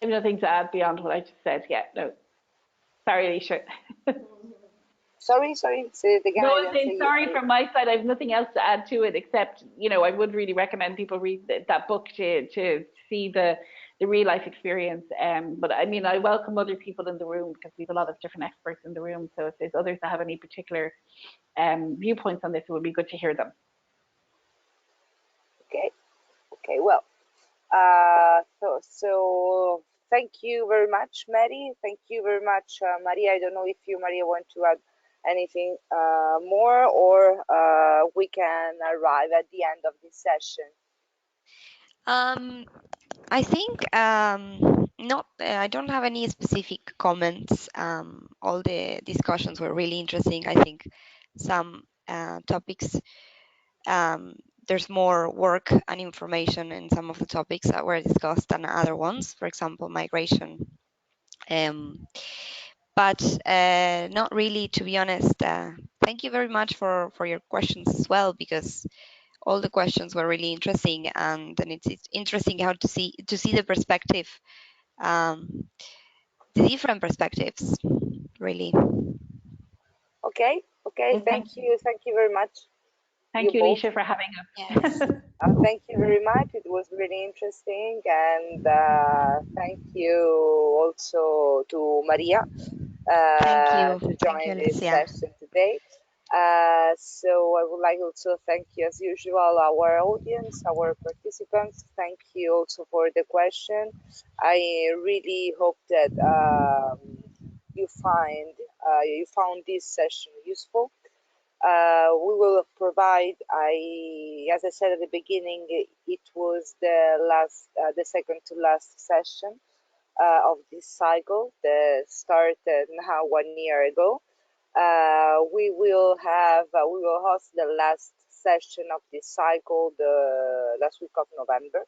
I have nothing to add beyond what I just said. Yeah, no. Sorry, Alicia. Sorry, say it again. No, I I'm didn't saying say sorry it. from my side. I have nothing else to add to it except, I would really recommend people read that book to see the real life experience. But I mean, I welcome other people in the room because we have a lot of different experts in the room. So if there's others that have any particular viewpoints on this, it would be good to hear them. Okay, well, so thank you very much, Mary. Thank you very much, Maria. I don't know if you, Maria, want to add anything more, or we can arrive at the end of this session. I think not. I don't have any specific comments. All the discussions were really interesting. I think some topics, there's more work and information in some of the topics that were discussed than other ones. For example, migration. But not really, to be honest. Thank you very much for your questions as well, because all the questions were really interesting, and then it's interesting how to see the perspective, the different perspectives, really. Okay, Well, thank you very much, you thank you, both. Alicia, for having Yes. us. Thank you very much. It was really interesting, and thank you also to Maria to Thank you, join this Alicia. session today. So I would like also to thank you, as usual, our audience, our participants. Thank you also for the question. I really hope that you found this session useful. We will provide. As I said at the beginning, it was the second to last session of this cycle that started now 1 year ago. We will host the last session of this cycle the last week of November.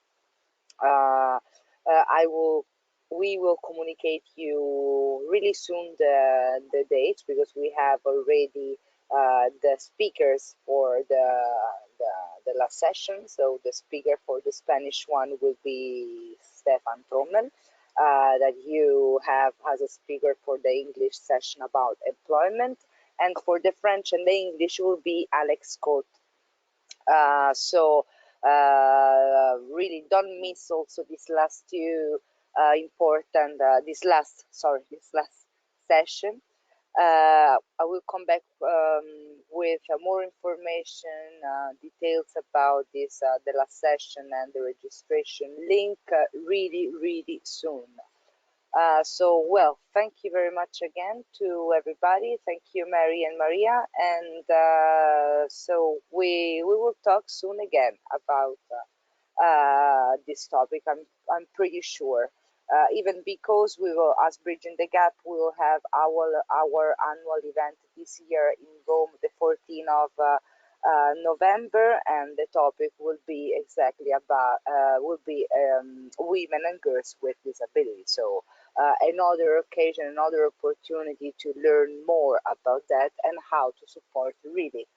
uh, I will we will communicate you really soon the dates, because we have already the speakers for the last session. So the speaker for the Spanish one will be Stefan Trommel, that you have as a speaker for the English session about employment, and for the French and the English will be Alex Scott. So really don't miss also this last two important this last session. I will come back with more information, details about this the last session and the registration link really soon. Well, thank you very much again to everybody. Thank you, Mary and Maria. And so we will talk soon again about this topic. I'm pretty sure. Even because we will, as Bridging the Gap, we will have our annual event this year in Rome, the 14th of November, and the topic will be exactly about will be women and girls with disabilities. So another occasion, another opportunity to learn more about that and how to support really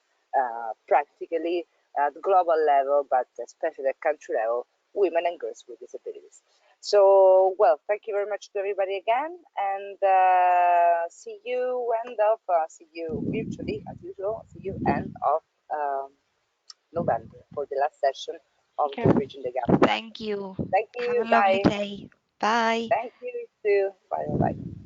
practically at global level, but especially at country level, women and girls with disabilities. So, well, thank you very much to everybody again, and see you virtually as usual. See you end of November for the last session of Take the care. Bridging the Gap. Thank you. Thank Have you. a lovely Bye. day. Bye. Thank you. See you. Bye bye.